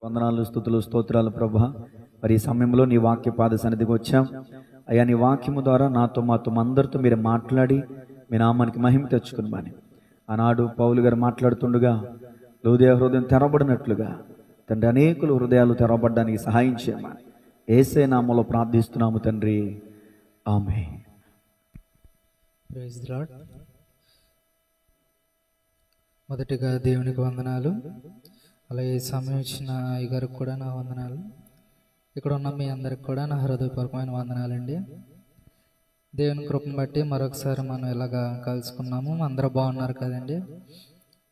వందనాలు, స్తుతులు, స్తోత్రాలు ప్రభా. మరి ఈ సమయంలో నీ వాక్య పాద సన్నిధికి వచ్చాం అయ్యా. నీ వాక్యము ద్వారా నాతో మాతో అందరితో మీరు మాట్లాడి మీ నామానికి మహిమ తెచ్చుకున్నామని. ఆనాడు పౌలు గారు మాట్లాడుతుండగా హృదయ హృదయం తెరవబడినట్లుగా తండ్రి అనేకులు హృదయాలు తెరవబడడానికి సహాయం చేయమని యేసే నామములో ప్రార్థిస్తున్నాము తండ్రి, ఆమేన్. Praise the lord. మొదటిగా దేవునికి వందనాలు, అలాగే సమయం ఇచ్చిన అయ్యగారికి కూడా నా వందనాలు. ఇక్కడ ఉన్న మీ అందరికి కూడా నా హృదయపూర్వకమైన వందనాలండి. దేవుని కృపను బట్టి మరొకసారి మనం ఇలాగా కలుసుకున్నాము. అందరూ బాగున్నారు కదండి.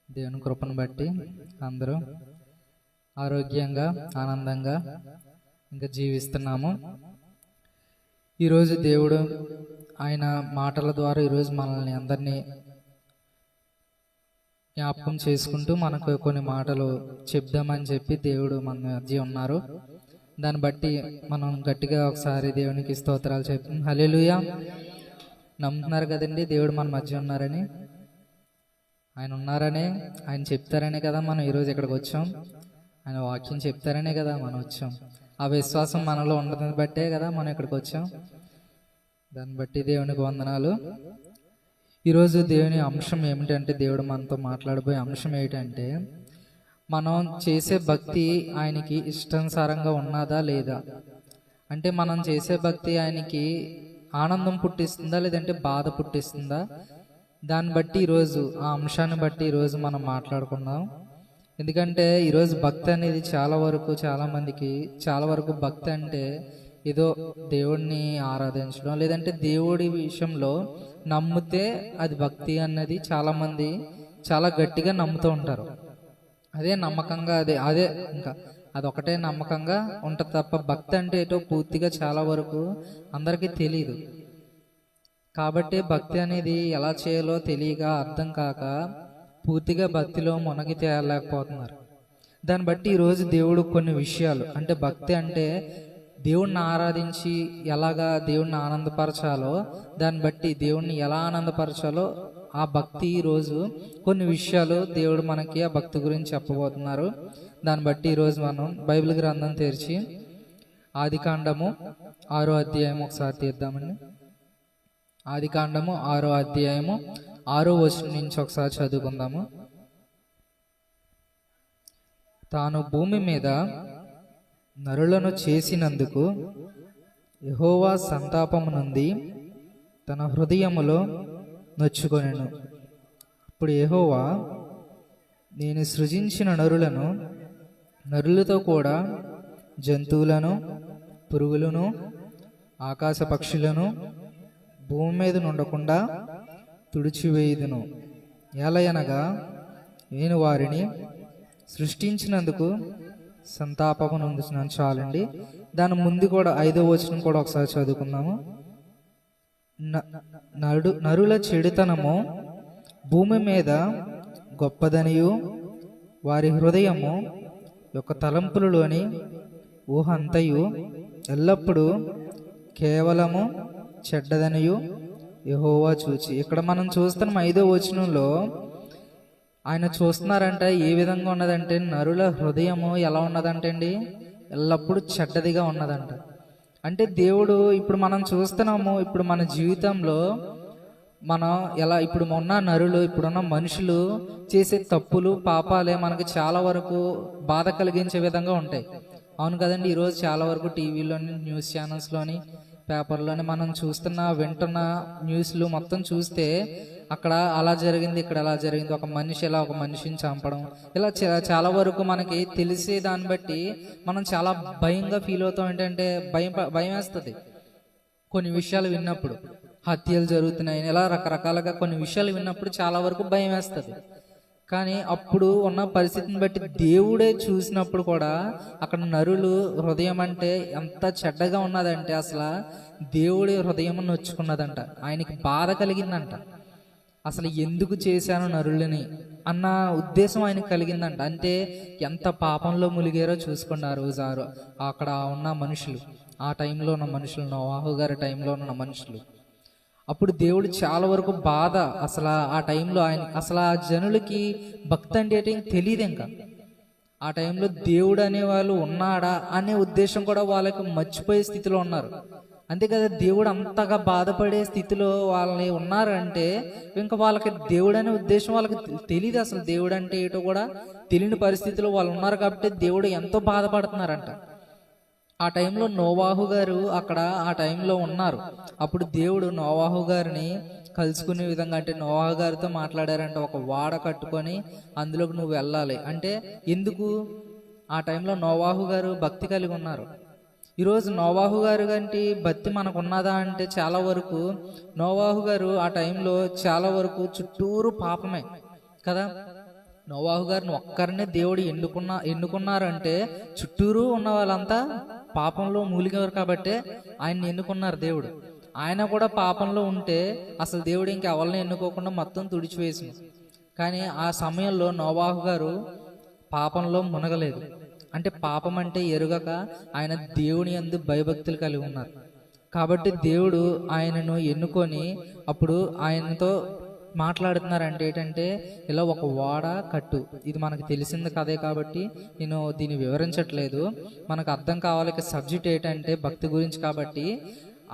దేవుని కృపను బట్టి అందరూ ఆరోగ్యంగా ఆనందంగా ఇంకా జీవిస్తున్నాము. ఈరోజు దేవుడు ఆయన మాటల ద్వారా ఈరోజు మనల్ని అందరినీ జ్ఞాపకం చేసుకుంటూ మనకు కొన్ని మాటలు చెప్దామని చెప్పి దేవుడు మన మధ్య ఉన్నారు. దాన్ని బట్టి మనం గట్టిగా ఒకసారి దేవునికి స్తోత్రాలు చెప్తాం. హల్లెలూయా. నమ్ముతున్నారు కదండి దేవుడు మన మధ్య ఉన్నారని. ఆయన ఉన్నారనే, ఆయన చెప్తారనే కదా మనం ఈరోజు ఇక్కడికి వచ్చాం. ఆయన వాక్యం చెప్తారనే కదా మనం వచ్చాం. ఆ విశ్వాసం మనలో ఉండదని బట్టే కదా మనం ఇక్కడికి వచ్చాం. దాన్ని బట్టి దేవునికి వందనాలు. ఈరోజు దేవుని అంశం ఏమిటంటే, దేవుడు మనతో మాట్లాడబోయే అంశం ఏమిటంటే, మనం చేసే భక్తి ఆయనకి ఇష్టానుసారంగా ఉన్నదా లేదా. అంటే మనం చేసే భక్తి ఆయనకి ఆనందం పుట్టిస్తుందా లేదంటే బాధ పుట్టిస్తుందా. దాన్ని బట్టి ఈరోజు ఆ అంశాన్ని బట్టి ఈరోజు మనం మాట్లాడుకుందాం. ఎందుకంటే ఈరోజు భక్తి అనేది చాలా మందికి భక్తి అంటే ఏదో దేవుడిని ఆరాధించడం లేదంటే దేవుడి విషయంలో నమ్మితే అది భక్తి అన్నది చాలామంది చాలా గట్టిగా నమ్ముతూ ఉంటారు. అదే నమ్మకంగా అదే ఇంకా అదొకటే నమ్మకంగా ఉంటుంది తప్ప భక్తి అంటే ఏటో పూర్తిగా చాలా వరకు అందరికీ తెలియదు. కాబట్టి భక్తి అనేది ఎలా చేయాలో తెలియక అర్థం కాక పూర్తిగా భక్తిలో మునిగి తేలేకపోతున్నారు. దాన్ని బట్టి ఈరోజు దేవుడు కొన్ని విషయాలు అంటే భక్తి అంటే దేవుణ్ణి ఆరాధించి ఎలాగా దేవుణ్ణి ఆనందపరచాలో, దాన్ని బట్టి దేవుణ్ణి ఎలా ఆనందపరచాలో ఆ భక్తి ఈరోజు కొన్ని విషయాలు దేవుడు మనకి ఆ భక్తి గురించి చెప్పబోతున్నారు. దాన్ని బట్టి ఈరోజు మనం బైబిల్ గ్రంథం తెరిచి ఆదికాండము 6వ అధ్యాయం ఒకసారి తీద్దామండి. ఆదికాండము 6వ అధ్యాయము 6వ వచనం నుంచి ఒకసారి చదువుకుందాము. తాను భూమి మీద నరులను చేసినందుకు యెహోవా సంతాపము నుండి తన హృదయములో నొచ్చుకొనెను. అప్పుడు యెహోవా, నేను సృజించిన నరులతో కూడా జంతువులను, పురుగులను, ఆకాశ పక్షులను భూమి మీద నుండకుండా తుడిచివేయుదును. ఎలయనగా నేను వారిని సృష్టించినందుకు సంతాపము నొందుచున్నాను. చాలండి. దాని ముందు కూడా 5వ వచనం కూడా ఒకసారి చదువుకుందాము. నరుల చెడుతనము భూమి మీద గొప్పదనియు వారి హృదయము యొక్క తలంపులలోని ఊహ అంతయు ఎల్లప్పుడూ కేవలము చెడ్డదనియు యెహోవా చూచి. ఇక్కడ మనం చూస్తున్నాం 5వ వచనంలో ఆయన చూస్తున్నారంట ఏ విధంగా ఉన్నదంటే, నరుల హృదయము ఎలా ఉన్నదంటే అండి, ఎల్లప్పుడూ చెడ్డదిగా ఉన్నదంట. అంటే దేవుడు ఇప్పుడు మనం చూస్తున్నాము, ఇప్పుడు మన జీవితంలో మనం ఎలా ఇప్పుడు ఉన్న నరులు, ఇప్పుడున్న మనుషులు చేసే తప్పులు పాపాలే మనకి చాలా వరకు బాధ కలిగించే విధంగా ఉంటాయి. అవును కదండి. ఈరోజు చాలా వరకు టీవీలోని, న్యూస్ ఛానల్స్లోని, పేపర్లోని మనం వింటున్న న్యూస్లు మొత్తం చూస్తే అక్కడ అలా జరిగింది, ఇక్కడ అలా జరిగింది, ఒక మనిషిని చంపడం, ఇలా చాలా వరకు మనకి తెలిసే దాన్ని బట్టి మనం చాలా భయంగా ఫీల్ అవుతాం. ఏంటంటే భయం వేస్తుంది కొన్ని విషయాలు విన్నప్పుడు. హత్యలు జరుగుతున్నాయి, ఇలా రకరకాలుగా కొన్ని విషయాలు విన్నప్పుడు చాలా వరకు భయం వేస్తుంది. కానీ అప్పుడు ఉన్న పరిస్థితిని బట్టి దేవుడే చూసినప్పుడు కూడా అక్కడ నరులు హృదయం అంటే ఎంత చెడ్డగా ఉన్నదంటే, అసలు దేవుడి హృదయం నొచ్చుకున్నదంట. ఆయనకి బాధ కలిగిందంట. అసలు ఎందుకు చేశాను నరులని అన్న ఉద్దేశం ఆయనకు కలిగిందంట. అంటే ఎంత పాపంలో ములిగారో చూసుకోండి ఆ రోజు. అక్కడ ఉన్న మనుషులు, ఆ టైంలో ఉన్న మనుషులు, నోవాహు గారి టైంలో ఉన్న మనుషులు, అప్పుడు దేవుడు చాలా వరకు బాధ. అసలు ఆ టైంలో ఆయన అసలు ఆ జనులకి భక్తి అంటే తెలియదు. ఇంకా ఆ టైంలో దేవుడు అనే వాళ్ళు ఉన్నాడా అనే ఉద్దేశం కూడా వాళ్ళకి మర్చిపోయే స్థితిలో ఉన్నారు. అంతే కదా, దేవుడు అంతగా బాధపడే స్థితిలో వాళ్ళని ఉన్నారంటే ఇంకా వాళ్ళకి దేవుడు అనే ఉద్దేశం వాళ్ళకి తెలియదు. అసలు దేవుడు అంటే ఏటో కూడా తెలియని పరిస్థితిలో వాళ్ళు ఉన్నారు. కాబట్టి దేవుడు ఎంతో బాధపడుతున్నారంట. ఆ టైంలో నోవాహు గారు అక్కడ ఆ టైంలో ఉన్నారు. అప్పుడు దేవుడు నోవాహు గారిని కలుసుకునే విధంగా, అంటే నోవాహు గారితో మాట్లాడారంటే ఒక వాడ కట్టుకొని అందులోకి నువ్వు వెళ్ళాలి అంటే. ఎందుకు? ఆ టైంలో నోవాహు గారు భక్తి కలిగి ఉన్నారు. ఈరోజు నోవాహు గారు కంటే భక్తి మనకు ఉన్నదా అంటే చాలా వరకు నోవాహు గారు ఆ టైంలో చాలా వరకు చుట్టూరు పాపమే కదా. నోవాహు గారిని ఒక్కరినే దేవుడు ఎన్నుకున్నారంటే చుట్టూరు ఉన్న వాళ్ళంతా పాపంలో మూలిగారు కాబట్టి ఆయన్ని ఎన్నుకున్నారు దేవుడు. ఆయన కూడా పాపంలో ఉంటే అసలు దేవుడు ఇంకెవరిని ఎన్నుకోకుండా మొత్తం తుడిచివేసింది. కానీ ఆ సమయంలో నోవాహు గారు పాపంలో మునగలేదు. అంటే పాపం అంటే ఎరుగక ఆయన దేవుని యందు భయభక్తులు కలిగి ఉన్నారు. కాబట్టి దేవుడు ఆయనను ఎన్నుకొని అప్పుడు ఆయనతో మాట్లాడుతున్నారు. అంటే ఏంటంటే ఇలా ఒక వాడ కట్టు. ఇది మనకు తెలిసింది కదే కాబట్టి నేను దీన్ని వివరించట్లేదు. మనకు అర్థం కావాలి సబ్జెక్ట్ ఏంటంటే భక్తి గురించి. కాబట్టి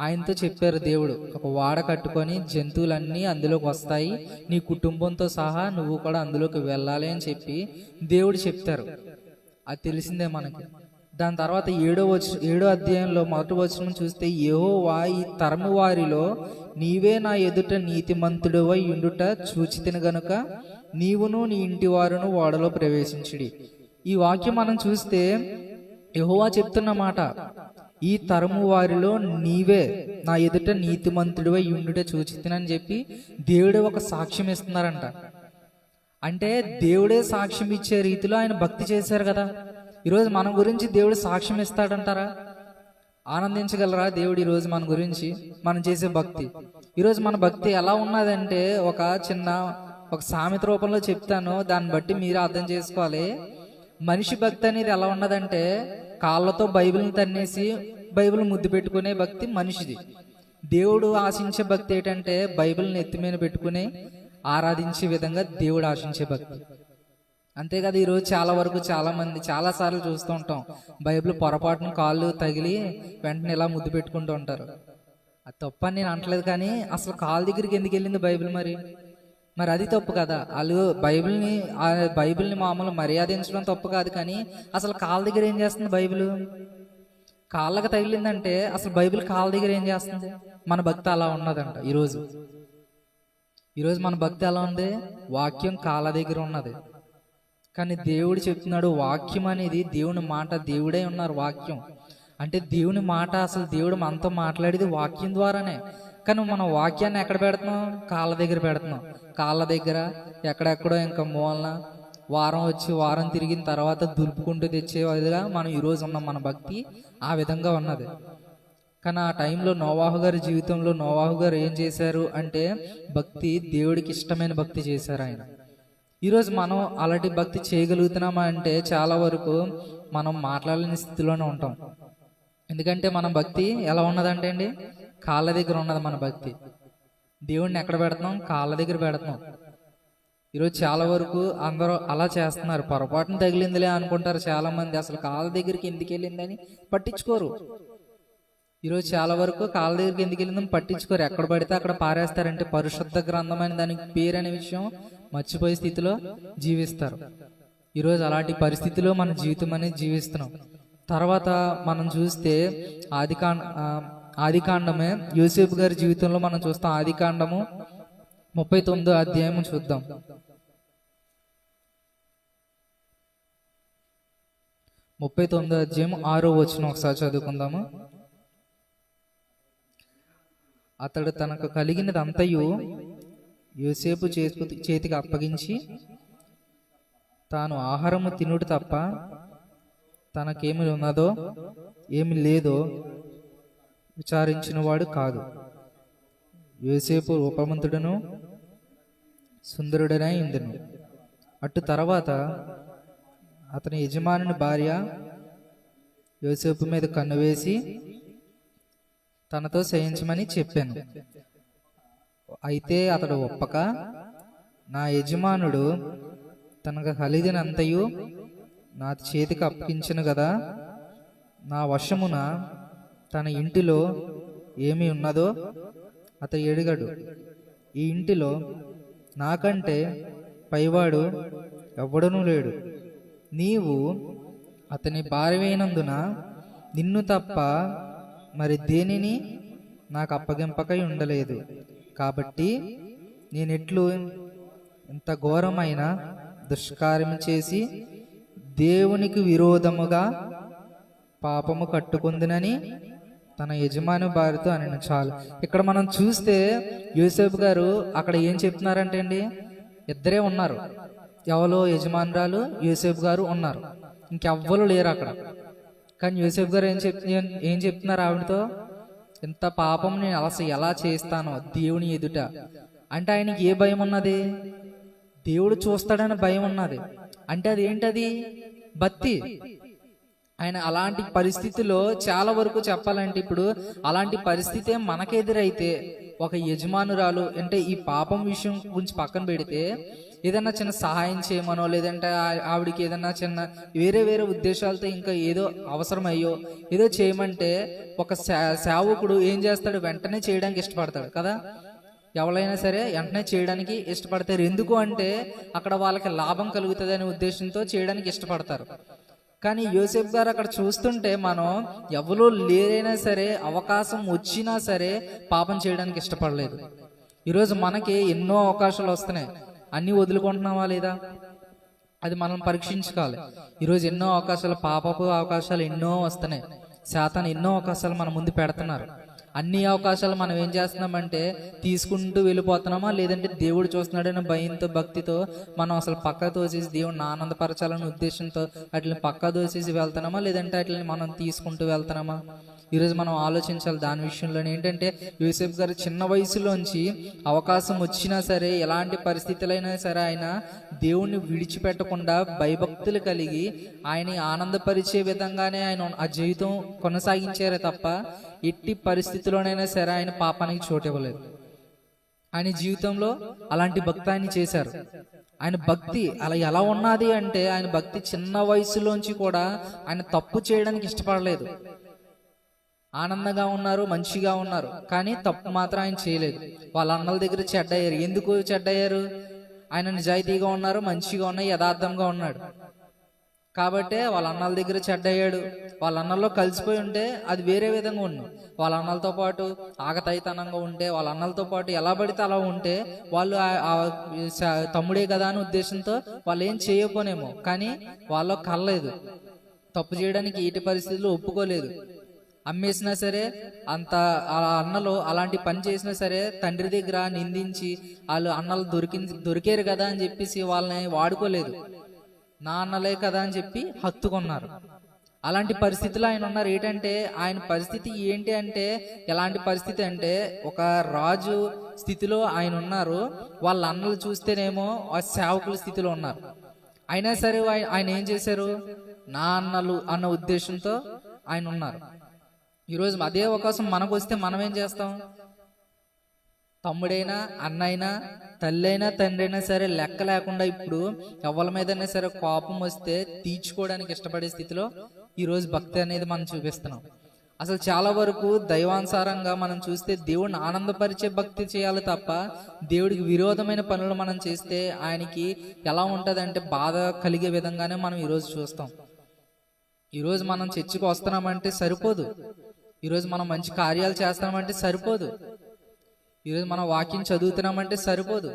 ఆయనతో చెప్పారు దేవుడు, ఒక వాడ కట్టుకొని జంతువులన్నీ అందులోకి వస్తాయి, నీ కుటుంబంతో సహా నువ్వు కూడా అందులోకి వెళ్ళాలి అని చెప్పి దేవుడు చెప్తారు. అది తెలిసిందే మనకి. దాని తర్వాత 7వ అధ్యాయంలో 1వ వచనం చూస్తే, యెహోవా ఈ తరము వారిలో నీవే నా ఎదుట నీతిమంతుడవై ఉండుట చూచితిని గనుక నీవును నీ ఇంటి వారును ఓడలో ప్రవేశించుడి. ఈ వాక్యం మనం చూస్తే యెహోవా చెప్తున్న మాట, ఈ తరము వారిలో నీవే నా ఎదుట నీతిమంతుడివై ఉండుట చూచితినని చెప్పి దేవుడే ఒక సాక్ష్యం ఇస్తున్నారంట. అంటే దేవుడే సాక్ష్యం ఇచ్చే రీతిలో ఆయన భక్తి చేశారు కదా. ఈరోజు మన గురించి దేవుడు సాక్ష్యం ఇస్తాడంటారా? ఆనందించగలరా దేవుడు ఈరోజు మన గురించి మనం చేసే భక్తి? ఈరోజు మన భక్తి ఎలా ఉన్నదంటే ఒక సామెత రూపంలో చెప్తాను, దాన్ని బట్టి మీరు అర్థం చేసుకోవాలి. మనిషి భక్తి అనేది ఎలా ఉన్నదంటే కాళ్ళతో బైబిల్ని తన్నేసి బైబిల్ ముద్దు పెట్టుకునే భక్తి మనిషిది. దేవుడు ఆశించే భక్తి ఏంటంటే బైబిల్ని ఎత్తి మీద పెట్టుకుని ఆరాధించే విధంగా దేవుడు ఆశించే భక్తి. అంతేకాదు ఈరోజు చాలా వరకు చాలా మంది చాలా సార్లు చూస్తూ ఉంటాం, బైబిల్ పొరపాటున కాళ్ళు తగిలి వెంటనే ఇలా ముద్దు పెట్టుకుంటూ ఉంటారు. అది తప్పు అని నేను అంటలేదు, కానీ అసలు కాళ్ళ దగ్గరికి ఎందుకు వెళ్ళింది బైబిల్? మరి అది తప్పు కదా. వాళ్ళు బైబిల్ని మామూలు మర్యాదించడం తప్పు కాదు, కానీ అసలు కాళ్ళ దగ్గర ఏం చేస్తుంది బైబిల్? కాళ్ళకి తగిలిందంటే అసలు బైబిల్ కాళ్ళ దగ్గర ఏం చేస్తుంది? మన భక్తి అలా ఉన్నదంట. ఈరోజు మన భక్తి ఎలా ఉంది? వాక్యం కాళ్ళ దగ్గర ఉన్నది. కానీ దేవుడు చెప్తున్నాడు, వాక్యం అనేది దేవుని మాట. దేవుడే ఉన్నారు వాక్యం అంటే దేవుని మాట. అసలు దేవుడు మనతో మాట్లాడేది వాక్యం ద్వారానే. కానీ మనం వాక్యాన్ని ఎక్కడ పెడుతున్నాం? కాళ్ళ దగ్గర పెడుతున్నాం. కాళ్ళ దగ్గర ఎక్కడెక్కడో ఇంకా మూలన వారం తిరిగిన తర్వాత దులుపుకుంటూ తెచ్చేదిగా మనం ఈరోజు ఉన్నాం. మన భక్తి ఆ విధంగా ఉన్నది. కానీ ఆ టైంలో నోవాహు గారి జీవితంలో నోవాహు గారు ఏం చేశారు అంటే భక్తి, దేవుడికి ఇష్టమైన భక్తి చేశారు ఆయన. ఈరోజు మనం అలాంటి భక్తి చేయగలుగుతున్నామా అంటే చాలా వరకు మనం మాట్లాడలేని స్థితిలోనే ఉంటాం. ఎందుకంటే మన భక్తి ఎలా ఉన్నదంటే అండి, కాళ్ళ దగ్గర ఉన్నది మన భక్తి. దేవుడిని ఎక్కడ పెడుతున్నాం? కాళ్ళ దగ్గర పెడుతున్నాం. ఈరోజు చాలా వరకు అందరూ అలా చేస్తున్నారు. పొరపాటున తగిలిందిలే అనుకుంటారు చాలా మంది. అసలు కాళ్ళ దగ్గరికి ఎందుకు వెళ్ళిందని పట్టించుకోరు. ఈరోజు చాలా వరకు కాళ్ళ దగ్గరికి ఎందుకు వెళ్ళిందని పట్టించుకోరు. ఎక్కడ పడితే అక్కడ పారేస్తారంటే పరిశుద్ధ గ్రంథం అని దానికి పేరు అనే విషయం మర్చిపోయే స్థితిలో జీవిస్తారు. ఈరోజు అలాంటి పరిస్థితిలో మన జీవితం అనేది జీవిస్తున్నాం. తర్వాత మనం చూస్తే ఆదికాండమే యోసేపు గారి జీవితంలో మనం చూస్తాం. ఆదికాండము 39వ అధ్యాయం చూద్దాం. 39వ అధ్యాయం 6వ వచనం ఒకసారి చదువుకుందాము. అతడు తనకు కలిగినదంతయు యోసేపు చేతికి అప్పగించి తాను ఆహారము తినుడు తప్ప తనకేమి ఉన్నదో ఏమి లేదో విచారించిన వాడు కాదు. యోసేపు రూపవంతుడును సుందరుడనై ఇందును. అటు తర్వాత అతని యజమానుని భార్య యోసేపు మీద కన్ను వేసి తనతో శయించమని చెప్పాను. అయితే అతడు ఒప్పక, నా యజమానుడు తనకు కలిగినంతయు నా చేతికి అప్పగించను కదా, నా వశమున తన ఇంటిలో ఏమి ఉన్నదో అతడు ఎడగడు. ఈ ఇంటిలో నాకంటే పైవాడు ఎవ్వడనూ లేడు. నీవు అతని భార్యమైనందున నిన్ను తప్ప మరి దేనిని నాకు అప్పగింపకై ఉండలేదు. కాబట్టి నేనెట్లు ఇంత ఘోరమైన దుష్కార్యం చేసి దేవునికి విరోధముగా పాపము కట్టుకుందినని తన యజమాని భార్యతో అని. చాలు. ఇక్కడ మనం చూస్తే యోసేపు గారు అక్కడ ఏం చెప్తున్నారంటే అండి, ఇద్దరే ఉన్నారు. ఎవరో యజమానురాలు, యోసేపు గారు ఉన్నారు. ఇంకెవ్వరు లేరు అక్కడ. కానీ యోసేపు గారు ఏం చెప్తున్నారు ఆవిడతో, ఇంత పాపం నేను అసలు ఎలా చేస్తానో దేవుని ఎదుట అంటే ఆయనకి ఏ భయం ఉన్నది? దేవుడు చూస్తాడని భయం ఉన్నది. అంటే అది ఏంటది? భక్తి. ఆయన అలాంటి పరిస్థితిలో చాలా వరకు చెప్పాలంటే, ఇప్పుడు అలాంటి పరిస్థితే మనకెదురైతే ఒక యజమానురాలు అంటే ఈ పాపం విషయం గురించి పక్కన పెడితే ఏదన్నా చిన్న సహాయం చేయమనో, లేదంటే ఆవిడికి ఏదన్నా చిన్న వేరే వేరే ఉద్దేశాలతో ఇంకా ఏదో అవసరమయ్యో ఏదో చేయమంటే ఒక సేవకుడు ఏం చేస్తాడు? వెంటనే చేయడానికి ఇష్టపడతాడు కదా. ఎవరైనా సరే వెంటనే చేయడానికి ఇష్టపడతారు. ఎందుకు అంటే అక్కడ వాళ్ళకి లాభం కలుగుతుంది అనే ఉద్దేశంతో చేయడానికి ఇష్టపడతారు. కానీ యోసేపు గారు అక్కడ చూస్తుంటే మనం ఎవరో లేరైనా సరే, అవకాశం వచ్చినా సరే పాపం చేయడానికి ఇష్టపడలేదు. ఈరోజు మనకి ఎన్నో అవకాశాలు వస్తున్నాయి, అన్నీ వదులుకుంటున్నావా లేదా? అది మనం పరీక్షించుకోవాలి. ఈరోజు ఎన్నో అవకాశాలు, పాపపు అవకాశాలు ఎన్నో వస్తున్నాయి. శాతాను ఎన్నో అవకాశాలు మన ముందు పెడుతున్నారు. అన్ని అవకాశాలు మనం ఏం చేస్తున్నామంటే తీసుకుంటూ వెళ్ళిపోతున్నామా, లేదంటే దేవుడు చూస్తున్నాడనే భయంతో, భక్తితో మనం అసలు పక్క తోసేసి దేవుడిని ఆనందపరచాలనే ఉద్దేశంతో అట్లని పక్క తోసేసి వెళ్తున్నామా, లేదంటే అట్లని మనం తీసుకుంటూ వెళ్తున్నామా? ఈరోజు మనం ఆలోచించాలి దాని విషయంలో. ఏంటంటే యోసేపు గారు చిన్న వయసులోంచి అవకాశం వచ్చినా సరే, ఎలాంటి పరిస్థితులైనా సరే ఆయన దేవుణ్ణి విడిచిపెట్టకుండా భయభక్తులు కలిగి ఆయన్ని ఆనందపరిచే విధంగానే ఆయన ఆ జీవితం కొనసాగించారే తప్ప ఎట్టి పరిస్థితుల్లోనైనా సరే ఆయన పాపానికి చోటు ఇవ్వలేదు. ఆయన జీవితంలో అలాంటి భక్తి ఆయన చేశారు. ఆయన భక్తి అలా ఎలా ఉన్నది అంటే, ఆయన భక్తి చిన్న వయసులోంచి కూడా ఆయన తప్పు చేయడానికి ఇష్టపడలేదు. ఆనందంగా ఉన్నారు, మంచిగా ఉన్నారు, కానీ తప్పు మాత్రం ఆయన చేయలేదు. వాళ్ళ అన్నల దగ్గర చెడ్డయ్యారు. ఎందుకు చెడ్డయ్యారు? ఆయన నిజాయితీగా ఉన్నారు, మంచిగా ఉన్నాయి, యథార్థంగా ఉన్నాడు కాబట్టే వాళ్ళ అన్నల దగ్గర చెడ్డయ్యాడు. వాళ్ళ అన్నల్లో కలిసిపోయి ఉంటే అది వేరే విధంగా ఉంది. వాళ్ళ అన్నలతో పాటు ఆగతైతనంగా ఉంటే, వాళ్ళ అన్నలతో పాటు ఎలా పడితే అలా ఉంటే వాళ్ళు తమ్ముడే కదా అనే ఉద్దేశంతో వాళ్ళు ఏం చేయకపోనేమో, కానీ వాళ్ళు కలలేదు. తప్పు చేయడానికి ఎట్టి పరిస్థితుల్లో ఒప్పుకోలేదు. అమ్మేసినా సరే, అంత అన్నలు అలాంటి పని చేసినా సరే తండ్రి దగ్గర నిందించి వాళ్ళు అన్నలు దొరికారు కదా అని చెప్పేసి వాళ్ళని వాడుకోలేదు. నా అన్నలే కదా అని చెప్పి హత్తుకున్నారు. అలాంటి పరిస్థితిలో ఆయన ఉన్నారు. ఏంటంటే ఆయన పరిస్థితి ఏంటి అంటే, ఎలాంటి పరిస్థితి అంటే ఒక రాజు స్థితిలో ఆయన ఉన్నారు. వాళ్ళ అన్నలు చూస్తేనేమో ఆ సేవకుల స్థితిలో ఉన్నారు. అయినా సరే ఆయన ఏం చేశారు? నా అన్నలు అన్న ఉద్దేశంతో ఆయన ఉన్నారు. ఈరోజు అదే అవకాశం మనకు వస్తే మనం ఏం చేస్తాం? తమ్ముడైనా, అన్నైనా, తల్లైనా, తండ్రి అయినా సరే లెక్క లేకుండా ఇప్పుడు ఎవరి మీదైనా సరే కోపం వస్తే తీర్చుకోవడానికి ఇష్టపడే స్థితిలో ఈరోజు భక్తి అనేది మనం చూపిస్తున్నాం. అసలు చాలా వరకు దైవానుసారంగా మనం చూస్తే దేవుడిని ఆనందపరిచే భక్తి చేయాలి తప్ప దేవుడికి విరోధమైన పనులు మనం చేస్తే ఆయనకి ఎలా ఉంటుంది అంటే బాధ కలిగే విధంగానే మనం ఈరోజు చూస్తాం. ఈరోజు మనం చర్చికి వస్తున్నామంటే సరిపోదు. ఈరోజు మనం మంచి కార్యాలు చేస్తామంటే సరిపోదు. ఈరోజు మనం వాక్యం చదువుతున్నామంటే సరిపోదు.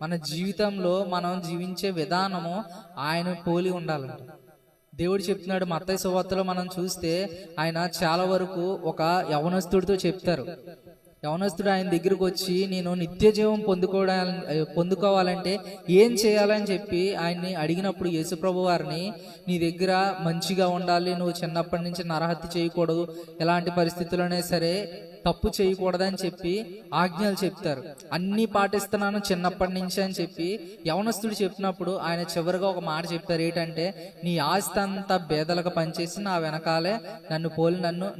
మన జీవితంలో మనం జీవించే విధానము ఆయన పోలి ఉండాలంట. దేవుడు చెప్తున్నాడు మత్తయి సువార్తలో మనం చూస్తే ఆయన చాలా వరకు ఒక యవనస్తుడితో చెప్తారు. యవనస్తుడు ఆయన దగ్గరకు వచ్చి నేను నిత్య జీవం పొందుకోవాలంటే ఏం చేయాలని చెప్పి ఆయన్ని అడిగినప్పుడు యేసుప్రభు వారిని, నీ దగ్గర మంచిగా ఉండాలి, నువ్వు చిన్నప్పటి నుంచి నరహత్య చేయకూడదు, ఎలాంటి పరిస్థితుల్లోనే సరే తప్పు చేయకూడదని చెప్పి ఆజ్ఞలు చెప్తారు. అన్ని పాటిస్తున్నాను చిన్నప్పటి నుంచి అని చెప్పి యవనస్తుడు చెప్పినప్పుడు ఆయన చివరిగా ఒక మాట చెప్తారు. ఏంటంటే నీ ఆస్తి అంతా బేదలకు పనిచేసి నా వెనకాలే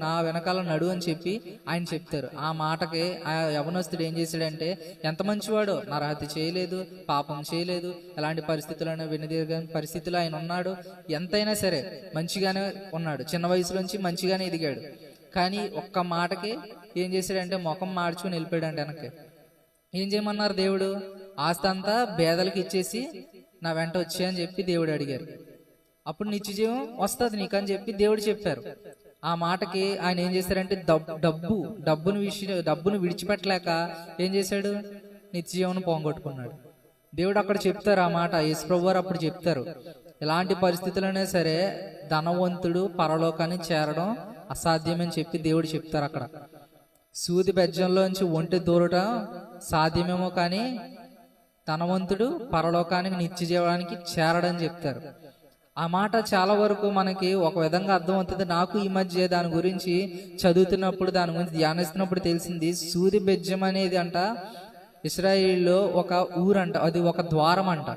నా వెనకాల నడు అని చెప్పి ఆయన చెప్తారు. ఆ మాట మాటకి ఆ యవనస్తుడు ఏం చేశాడంటే, ఎంత మంచివాడో, నరహత్య చేయలేదు, పాపం చేయలేదు, ఎలాంటి పరిస్థితులను వెనుదిరగని పరిస్థితులు ఆయన ఉన్నాడు, ఎంతైనా సరే మంచిగానే ఉన్నాడు, చిన్న వయసులోంచి మంచిగానే ఎదిగాడు. కానీ ఒక్క మాటకి ఏం చేశాడంటే ముఖం మార్చుకుని వెళ్ళిపోయాడంట వెనక్కి. ఏం చేయమన్నారు దేవుడు? ఆస్తి అంతా పేదలకు ఇచ్చేసి నా వెంట వచ్చాయని చెప్పి దేవుడు అడిగారు. అప్పుడు నిత్య జీవం వస్తుంది నీకని చెప్పి దేవుడు చెప్పారు. ఆ మాటకి ఆయన ఏం చేశారంటే డబ్బును విడిచిపెట్టలేక ఏం చేశాడు? నిత్య జీవనం పోగొట్టుకున్నాడు. దేవుడు అక్కడ చెప్తారు ఆ మాట, యేసుప్రభు వారు అప్పుడు చెప్తారు, ఎలాంటి పరిస్థితులైనా సరే ధనవంతుడు పరలోకాన్ని చేరడం అసాధ్యమని చెప్పి దేవుడు చెప్తారు అక్కడ. సూది బెజ్జంలోంచి ఒంటె దూరటం సాధ్యమేమో కానీ ధనవంతుడు పరలోకానికి నిత్య జీవానికి చేరడని చెప్తారు. ఆ మాట చాలా వరకు మనకి ఒక విధంగా అర్థమవుతుంది. నాకు ఈ మధ్య దాని గురించి చదువుతున్నప్పుడు, దాని గురించి ధ్యానిస్తున్నప్పుడు తెలిసింది, సూది బెజ్జం అనేది అంట ఇశ్రాయేలులో ఒక ఊరంట, అది ఒక ద్వారం అంట.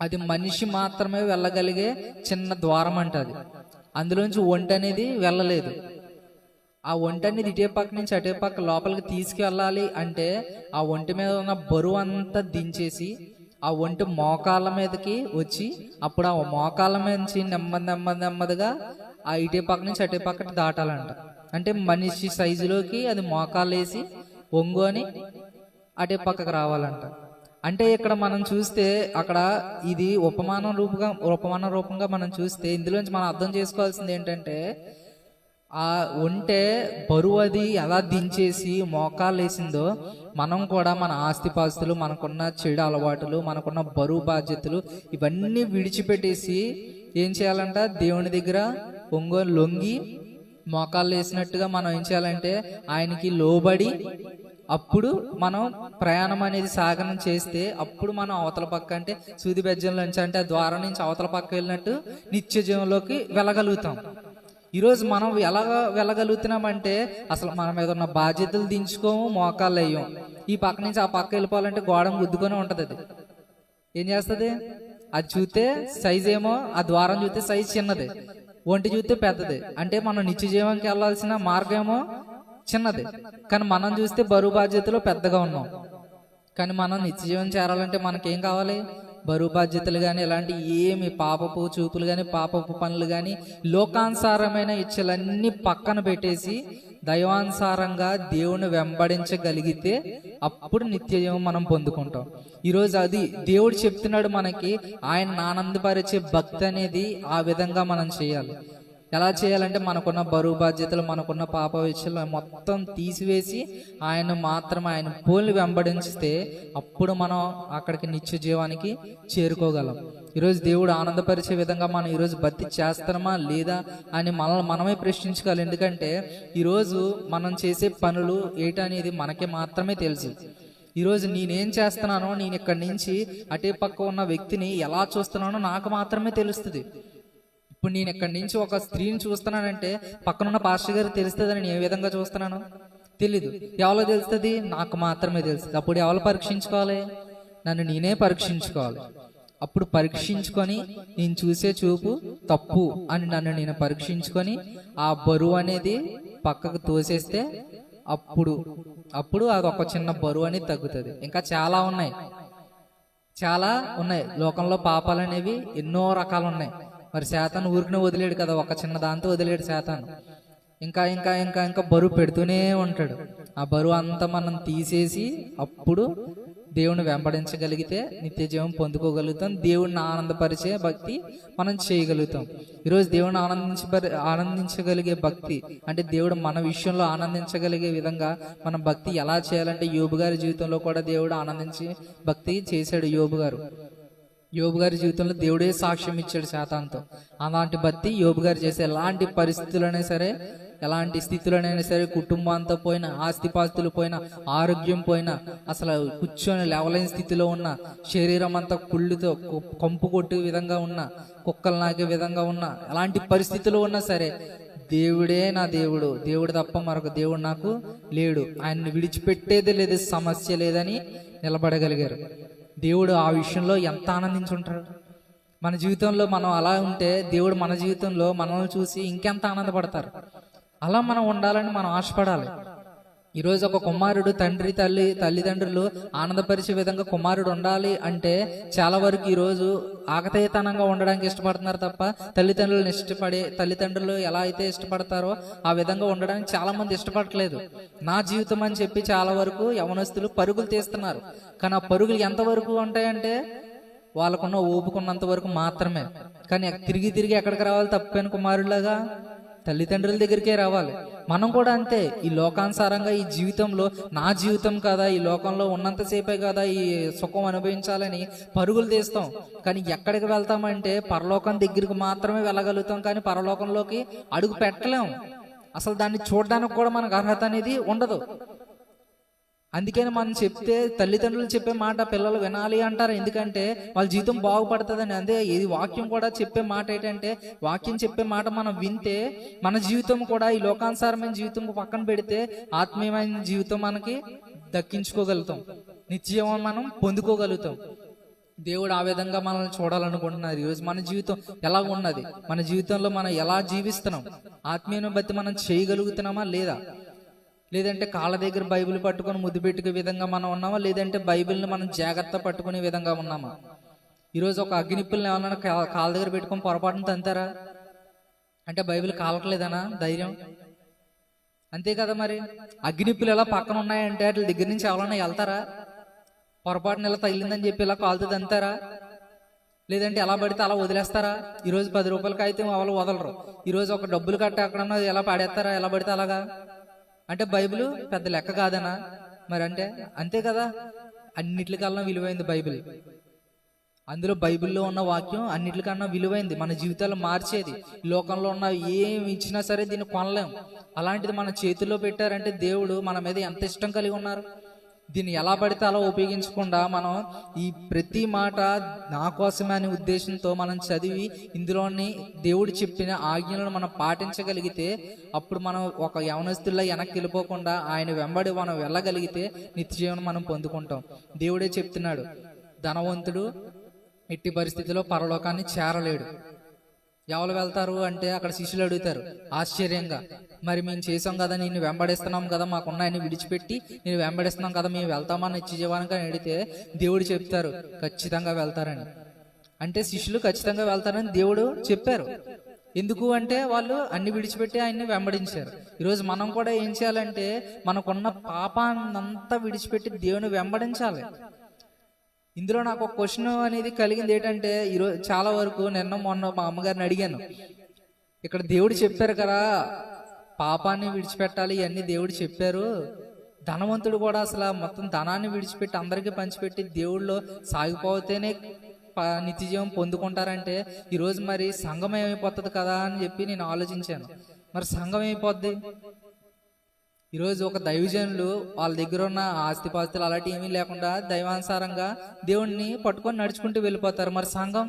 అది మనిషి మాత్రమే వెళ్ళగలిగే చిన్న ద్వారం అంట. అది అందులోంచి ఒంటె అనేది వెళ్ళలేదు. ఆ ఒంటె అనేది ఇటే పక్క నుంచి అటే పక్క లోపలికి తీసుకెళ్ళాలి అంటే ఆ ఒంటె మీద ఉన్న బరువు అంతా దించేసి ఆ ఒంటె మోకాళ్ళ మీదకి వచ్చి అప్పుడు ఆ మోకాళ్ళ మీద నుంచి నెమ్మదిగా ఆ ఇటే పక్క నుంచి అటే పక్కకి దాటాలంట. అంటే మనిషి సైజులోకి అది మోకాళ్ళు వేసి ఒంగోని అటే పక్కకు రావాలంట. అంటే ఇక్కడ మనం చూస్తే అక్కడ ఇది ఉపమాన రూపంగా మనం చూస్తే ఇందులోంచి మనం అర్థం చేసుకోవాల్సింది ఏంటంటే, ఆ ఒంటె బరువు అది ఎలా దించేసి మోకాళ్ళు వేసిందో మనం కూడా మన ఆస్తిపాస్తులు, మనకున్న చెడు అలవాటులు, మనకున్న బరువు బాధ్యతలు ఇవన్నీ విడిచిపెట్టేసి ఏం చేయాలంట? దేవుని దగ్గర లొంగి మోకాళ్ళు వేసినట్టుగా మనం ఏం చేయాలంటే ఆయనకి లోబడి అప్పుడు మనం ప్రయాణం అనేది సాగనం చేస్తే అప్పుడు మనం అవతల పక్క అంటే సూది బెజ్జంలోంచి అంటే ఆ ద్వారం నుంచి అవతల పక్క వెళ్ళినట్టు నిత్య జీవంలోకి వెళ్ళగలుగుతాం. ఈరోజు మనం ఎలాగా వెళ్ళగలుగుతున్నామంటే అసలు మన మీద ఉన్న బాధ్యతలు దించుకోము, మోకాళ్ళు అయ్యాం. ఈ పక్క నుంచి ఆ పక్క వెళ్ళిపోవాలంటే గోడ గుద్దుకొని ఉంటది. అది ఏం చేస్తుంది? అది చూస్తే సైజ్ ఏమో, ఆ ద్వారం చూస్తే సైజ్ చిన్నది, ఒంటి చూస్తే పెద్దది. అంటే మనం నిత్య జీవానికి వెళ్ళాల్సిన మార్గం ఏమో చిన్నది, కానీ మనం చూస్తే బరువు బాధ్యతలు పెద్దగా ఉన్నాం. కానీ మనం నిత్య జీవం చేరాలంటే మనకేం కావాలి? బరువు బాధ్యతలు కానీ ఇలాంటి ఏమి పాపపు చూపులు కానీ పాపపు పనులు కానీ లోకానుసారమైన ఇచ్చలన్నీ పక్కన పెట్టేసి దైవానుసారంగా దేవుని వెంబడించగలిగితే అప్పుడు నిత్య జీవం మనం పొందుకుంటాం. ఈరోజు అది దేవుడు చెప్తున్నాడు మనకి. ఆయన ఆనందపరిచే భక్తి అనేది ఆ విధంగా మనం చేయాలి. ఎలా చేయాలంటే మనకున్న బరువు బాధ్యతలు, మనకున్న పాప విషయాలు మొత్తం తీసివేసి ఆయన మాత్రమే ఆయన పోలిని వెంబడించితే అప్పుడు మనం అక్కడికి నిత్య జీవానికి చేరుకోగలం. ఈరోజు దేవుడు ఆనందపరిచే విధంగా మనం ఈరోజు భక్తి చేస్తున్నామా లేదా అని మనమే ప్రశ్నించుకోవాలి. ఎందుకంటే ఈరోజు మనం చేసే పనులు ఏటనేది మనకి మాత్రమే తెలుసు. ఈరోజు నేనేం చేస్తున్నానో, నేను ఇక్కడి నుంచి అటే పక్క ఉన్న వ్యక్తిని ఎలా చూస్తున్నానో నాకు మాత్రమే తెలుస్తుంది. ఇప్పుడు నేను ఇక్కడి నుంచి ఒక స్త్రీని చూస్తున్నానంటే పక్కనున్న పాస్టర్ గారు తెలుస్తుందని నేను ఏ విధంగా చూస్తున్నాను? తెలీదు. ఎవరో తెలుస్తుంది? నాకు మాత్రమే తెలుస్తుంది. అప్పుడు ఎవరు పరీక్షించుకోవాలి? నన్ను నేనే పరీక్షించుకోవాలి. అప్పుడు పరీక్షించుకొని నేను చూసే చూపు తప్పు అని నన్ను నేను పరీక్షించుకొని ఆ బరువు అనేది పక్కకు తోసేస్తే అప్పుడు అది ఒక చిన్న బరువు అనేది తగ్గుతుంది. ఇంకా చాలా ఉన్నాయి లోకంలో. పాపాలు అనేవి ఎన్నో రకాలు ఉన్నాయి. మరి శాతాను ఊరికనే వదిలేడు కదా, ఒక చిన్న దాంతో వదిలేడు శాతాను. ఇంకా ఇంకా ఇంకా ఇంకా బరువు పెడుతూనే ఉంటాడు. ఆ బరువు అంతా మనం తీసేసి అప్పుడు దేవుని వెంబడించగలిగితే నిత్య జీవం పొందుకోగలుగుతాం. దేవుడిని ఆనందపరిచే భక్తి మనం చేయగలుగుతాం. ఈరోజు దేవుడిని ఆనందించగలిగే భక్తి అంటే దేవుడు మన విషయంలో ఆనందించగలిగే విధంగా మనం భక్తి ఎలా చేయాలంటే యోబు గారి జీవితంలో కూడా దేవుడు ఆనందించి భక్తి చేశాడు. యోబు గారి జీవితంలో దేవుడే సాక్ష్యం ఇచ్చాడు శాతాంతో. అలాంటి భక్తి యోబు గారు చేసే ఎలాంటి పరిస్థితులైనా సరే, ఎలాంటి స్థితులైనా సరే, కుటుంబంతో పోయినా, ఆస్తిపాస్తులు పోయినా, ఆరోగ్యం పోయినా, అసలు కూర్చొని లేవలేని స్థితిలో ఉన్న, శరీరం అంతా కుళ్ళుతో కంపు కొట్టే విధంగా ఉన్న, కుక్కలు నాకే విధంగా ఉన్న, ఎలాంటి పరిస్థితుల్లో ఉన్నా సరే దేవుడే నా దేవుడు తప్ప మరొక దేవుడు నాకు లేడు, ఆయన్ని విడిచిపెట్టేదే లేదు, సమస్య లేదని నిలబడగలిగారు. దేవుడు ఆ విషయంలో ఎంత ఆనందించుంటారు. మన జీవితంలో మనం అలా ఉంటే దేవుడు మన జీవితంలో మనల్ని చూసి ఇంకెంత ఆనందపడతారు. అలా మనం ఉండాలని మనం ఆశపడాలి. ఈరోజు ఒక కుమారుడు తల్లిదండ్రులు ఆనందపరిచే విధంగా కుమారుడు ఉండాలి అంటే చాలా వరకు ఈరోజు ఆకతాయితనంగా ఉండడానికి ఇష్టపడుతున్నారు తప్ప తల్లిదండ్రులు ఎలా అయితే ఇష్టపడతారో ఆ విధంగా ఉండడానికి చాలా మంది ఇష్టపడట్లేదు. నా జీవితం అని చెప్పి చాలా వరకు యవనస్తులు పరుగులు తీస్తున్నారు. కానీ ఆ పరుగులు ఎంతవరకు ఉంటాయంటే వాళ్ళకున్న ఊపుకున్నంత వరకు మాత్రమే. కానీ తిరిగి ఎక్కడికి రావాలి? తప్పైన కుమారులాగా తల్లిదండ్రుల దగ్గరికే రావాలి. మనం కూడా అంతే. ఈ లోకానుసారంగా ఈ జీవితంలో నా జీవితం కదా, ఈ లోకంలో ఉన్నంతసేపే కదా ఈ సుఖం అనుభవించాలని పరుగులు తీస్తాం. కానీ ఎక్కడికి వెళ్తామంటే పరలోకం దగ్గరికి మాత్రమే వెళ్ళగలుగుతాం, కానీ పరలోకంలోకి అడుగు పెట్టలేం. అసలు దాన్ని చూడడానికి కూడా మనకు అర్హత అనేది ఉండదు. అందుకని మనం చెప్తే తల్లిదండ్రులు చెప్పే మాట పిల్లలు వినాలి అంటారు. ఎందుకంటే వాళ్ళ జీవితం బాగుపడుతుందని. అదే ఇది వాక్యం కూడా చెప్పే మాట ఏంటంటే, వాక్యం చెప్పే మాట మనం వింటే మన జీవితం కూడా ఈ లోకానుసారమైన జీవితం పక్కన పెడితే ఆత్మీయమైన జీవితం మనకి దక్కించుకోగలుగుతాం, నిత్యం మనం పొందుకోగలుగుతాం. దేవుడు ఆ విధంగా మనల్ని చూడాలనుకుంటున్నారు. ఈరోజు మన జీవితం ఎలా ఉన్నది, మన జీవితంలో మనం ఎలా జీవిస్తున్నాం, ఆత్మీయను బట్టి మనం చేయగలుగుతున్నామా లేదా, లేదంటే కాళ్ళ దగ్గర బైబిల్ పట్టుకొని ముద్దు పెట్టుకునే విధంగా మనం ఉన్నామా, లేదంటే బైబిల్ని మనం జాగ్రత్త పట్టుకునే విధంగా ఉన్నామా? ఈరోజు ఒక అగ్నిపుల్ని ఏమన్నా కాళ్ళ దగ్గర పెట్టుకొని పొరపాటును తంతారా అంటే బైబిల్ కాలట్లేదనా ధైర్యం? అంతే కదా. మరి అగ్నిపులు ఎలా పక్కన ఉన్నాయంటే వాటి దగ్గర నుంచి ఎవరన్నా వెళ్తారా? పొరపాటున ఇలా తగిలిందని చెప్పి ఇలా కాలుతో తంతారా? లేదంటే ఎలా పడితే అలా వదిలేస్తారా? ఈరోజు 10 రూపాయలకి అయితే వాళ్ళు వదలరు. ఈరోజు ఒక డబ్బులు కట్టి అక్కడ ఎలా పడేస్తారా ఎలా పడితే అలాగా? అంటే బైబిల్ పెద్ద లెక్క కాదనా? మరి అంటే అంతే కదా. అన్నిటికన్నా విలువైంది బైబిల్. అందులో బైబిల్లో ఉన్న వాక్యం అన్నిటికన్నా విలువైంది, మన జీవితాలు మార్చేది. లోకంలో ఉన్న ఏమి ఇచ్చినా సరే దీన్ని కొనలేం. అలాంటిది మన చేతుల్లో పెట్టారంటే దేవుడు మన మీద ఎంత ఇష్టం కలిగి ఉన్నారు. దీన్ని ఎలా పడితే అలా ఉపయోగించకుండా మనం ఈ ప్రతి మాట నా కోసమే అనే ఉద్దేశంతో మనం చదివి ఇందులోని దేవుడు చెప్పిన ఆజ్ఞలను మనం పాటించగలిగితే అప్పుడు మనం ఒక యవనస్తుల్లా వెనక్కి వెళ్ళిపోకుండా ఆయన వెంబడి మనం వెళ్ళగలిగితే నిత్యజీవనం మనం పొందుకుంటాం. దేవుడే చెప్తున్నాడు, ధనవంతుడు ఎట్టి పరిస్థితిలో పరలోకాన్ని చేరలేడు. ఎవరు వెళ్తారు అంటే అక్కడ శిష్యులు అడుగుతారు ఆశ్చర్యంగా, మరి మేము చేసాం కదా, నేను వెంబడిస్తున్నాం కదా, మాకున్న ఆయన విడిచిపెట్టి నేను వెంబడిస్తున్నాం కదా, మేము వెళ్తామని నిత్యజీవానికి అని అడిగితే దేవుడు చెప్తారు ఖచ్చితంగా వెళ్తారని. అంటే శిష్యులు ఖచ్చితంగా వెళ్తారని దేవుడు చెప్పారు. ఎందుకు అంటే వాళ్ళు అన్ని విడిచిపెట్టి ఆయన్ని వెంబడించారు. ఈరోజు మనం కూడా ఏం చేయాలంటే మనకున్న పాపాన్నంతా విడిచిపెట్టి దేవుని వెంబడించాలి. ఇందులో నాకు ఒక క్వశ్చన్ అనేది కలిగింది ఏంటంటే, ఈరోజు చాలా వరకు మొన్న మా అమ్మగారిని అడిగాను, ఇక్కడ దేవుడు చెప్పారు కదా పాపాన్ని విడిచిపెట్టాలి ఇవన్నీ దేవుడు చెప్పారు, ధనవంతుడు కూడా అసలు మొత్తం ధనాన్ని విడిచిపెట్టి అందరికీ పంచిపెట్టి దేవుళ్ళలో సాగిపోతేనే నిత్యజీవం పొందుకుంటారంటే ఈరోజు మరి సంఘం ఏమైపోతుంది కదా అని చెప్పి నేను ఆలోచించాను. మరి సంఘం ఏమైపోద్ది? ఈరోజు ఒక దైవజనులు వాళ్ళ దగ్గర ఉన్న ఆస్తిపాస్తులు అలాంటి ఏమీ లేకుండా దైవానుసారంగా దేవుణ్ణి పట్టుకొని నడుచుకుంటూ వెళ్ళిపోతారు. మరి సంఘం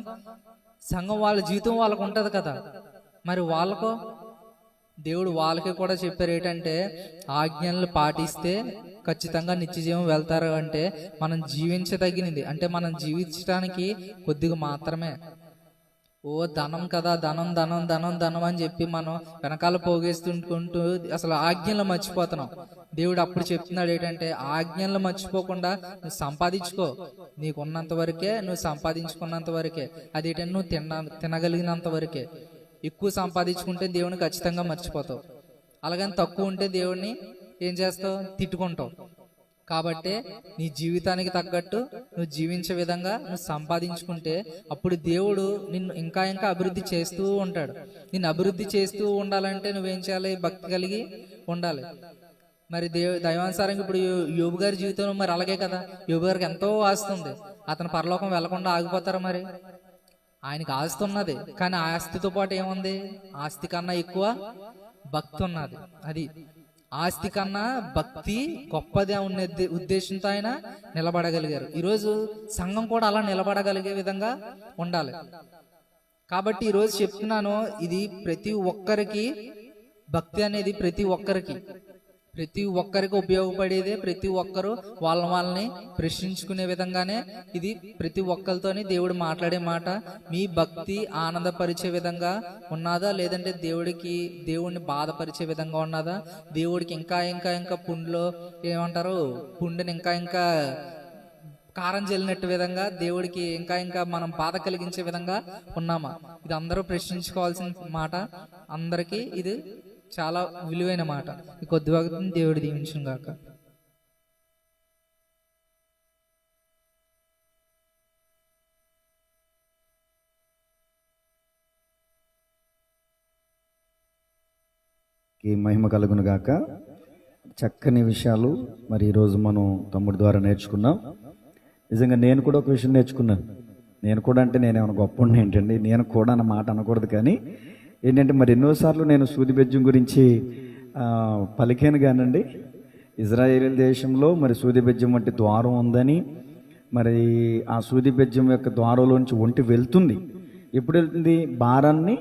వాళ్ళ జీవితం వాళ్ళకు ఉంటది కదా, మరి వాళ్ళకు దేవుడు వాళ్ళకి కూడా చెప్పారు ఏంటంటే ఆజ్ఞలు పాటిస్తే ఖచ్చితంగా నిత్యజీవం వెళ్తారు. అంటే మనం జీవించదగినది, అంటే మనం జీవించడానికి కొద్దిగా మాత్రమే. ఓ ధనం కదా, ధనం ధనం ధనం ధనం అని చెప్పి మనం వెనకాల పోగేస్తుంటూ అసలు ఆజ్ఞలు మర్చిపోతున్నాం. దేవుడు అప్పుడు చెప్తున్నాడు ఏంటంటే ఆజ్ఞలు మర్చిపోకుండా నువ్వు సంపాదించుకో, నీకున్నంత వరకే నువ్వు సంపాదించుకున్నంత వరకే, అదేంటంటే నువ్వు తినగలిగినంత వరకే. ఎక్కువ సంపాదించుకుంటే దేవుని ఖచ్చితంగా మర్చిపోతావు, అలాగని తక్కువ ఉంటే దేవుడిని ఏం చేస్తావు? తిట్టుకుంటావు. కాబట్టి నీ జీవితానికి తగ్గట్టు నువ్వు జీవించే విధంగా నువ్వు సంపాదించుకుంటే అప్పుడు దేవుడు నిన్ను ఇంకా ఇంకా అభివృద్ధి చేస్తూ ఉంటాడు. నిన్ను అభివృద్ధి చేస్తూ ఉండాలంటే నువ్వేం చేయాలి? భక్తి కలిగి ఉండాలి. మరి దైవానుసారంగా ఇప్పుడు యోబు గారి జీవితంలో మరి అలాగే కదా. యోబు గారికి ఎంతో ఆస్తి ఉంది, అతను పరలోకం వెళ్లకుండా ఆగిపోతారా? మరి ఆయనకి ఆస్తి ఉన్నది, కానీ ఆ ఆస్తితో పాటు ఏముంది? ఆస్తి కన్నా ఎక్కువ భక్తి ఉన్నది. అది ఆస్తి కన్నా భక్తి గొప్పదే ఉన్న ఉద్దేశంతో ఆయన నిలబడగలిగారు. ఈరోజు సంఘం కూడా అలా నిలబడగలిగే విధంగా ఉండాలి. కాబట్టి ఈరోజు చెప్తున్నాను, ఇది ప్రతి ఒక్కరికి భక్తి అనేది ప్రతి ఒక్కరికి ఉపయోగపడేదే. ప్రతి ఒక్కరు వాళ్ళని ప్రశ్నించుకునే విధంగానే ఇది ప్రతి ఒక్కరితోని దేవుడు మాట్లాడే మాట. మీ భక్తి ఆనందపరిచే విధంగా ఉన్నదా, లేదంటే దేవుడిని బాధపరిచే విధంగా ఉన్నదా? దేవుడికి ఇంకా ఇంకా ఇంకా పుండుని ఇంకా కారం చెల్లినట్టు విధంగా దేవుడికి ఇంకా మనం బాధ కలిగించే విధంగా ఉన్నామా? ఇది అందరూ ప్రశ్నించుకోవాల్సిన మాట. అందరికీ ఇది చాలా విలువైన మాట. ఈ కొద్ది వాటిని దేవుడు దీవించును గాక. మహిమ కలుగును గాక. చక్కని విషయాలు మరి ఈరోజు మనం తమ్ముడి ద్వారా నేర్చుకున్నాం. నిజంగా నేను కూడా ఒక విషయం నేర్చుకున్నాను. నేను కూడా అంటే నేనేమైనా గొప్ప ఏంటండి, నేను కూడా అన్న మాట అనకూడదు. కానీ ఏంటంటే మరి ఎన్నోసార్లు నేను సూది బెజ్జం గురించి పలికాను కానండి. ఇజ్రాయేల్ దేశంలో మరి సూది బెజ్జం వంటి ద్వారం ఉందని, మరి ఆ సూది బెజ్జం యొక్క ద్వారంలోంచి ఒంటి వెళ్తుంది. ఎప్పుడు వెళ్తుంది? భారాన్ని.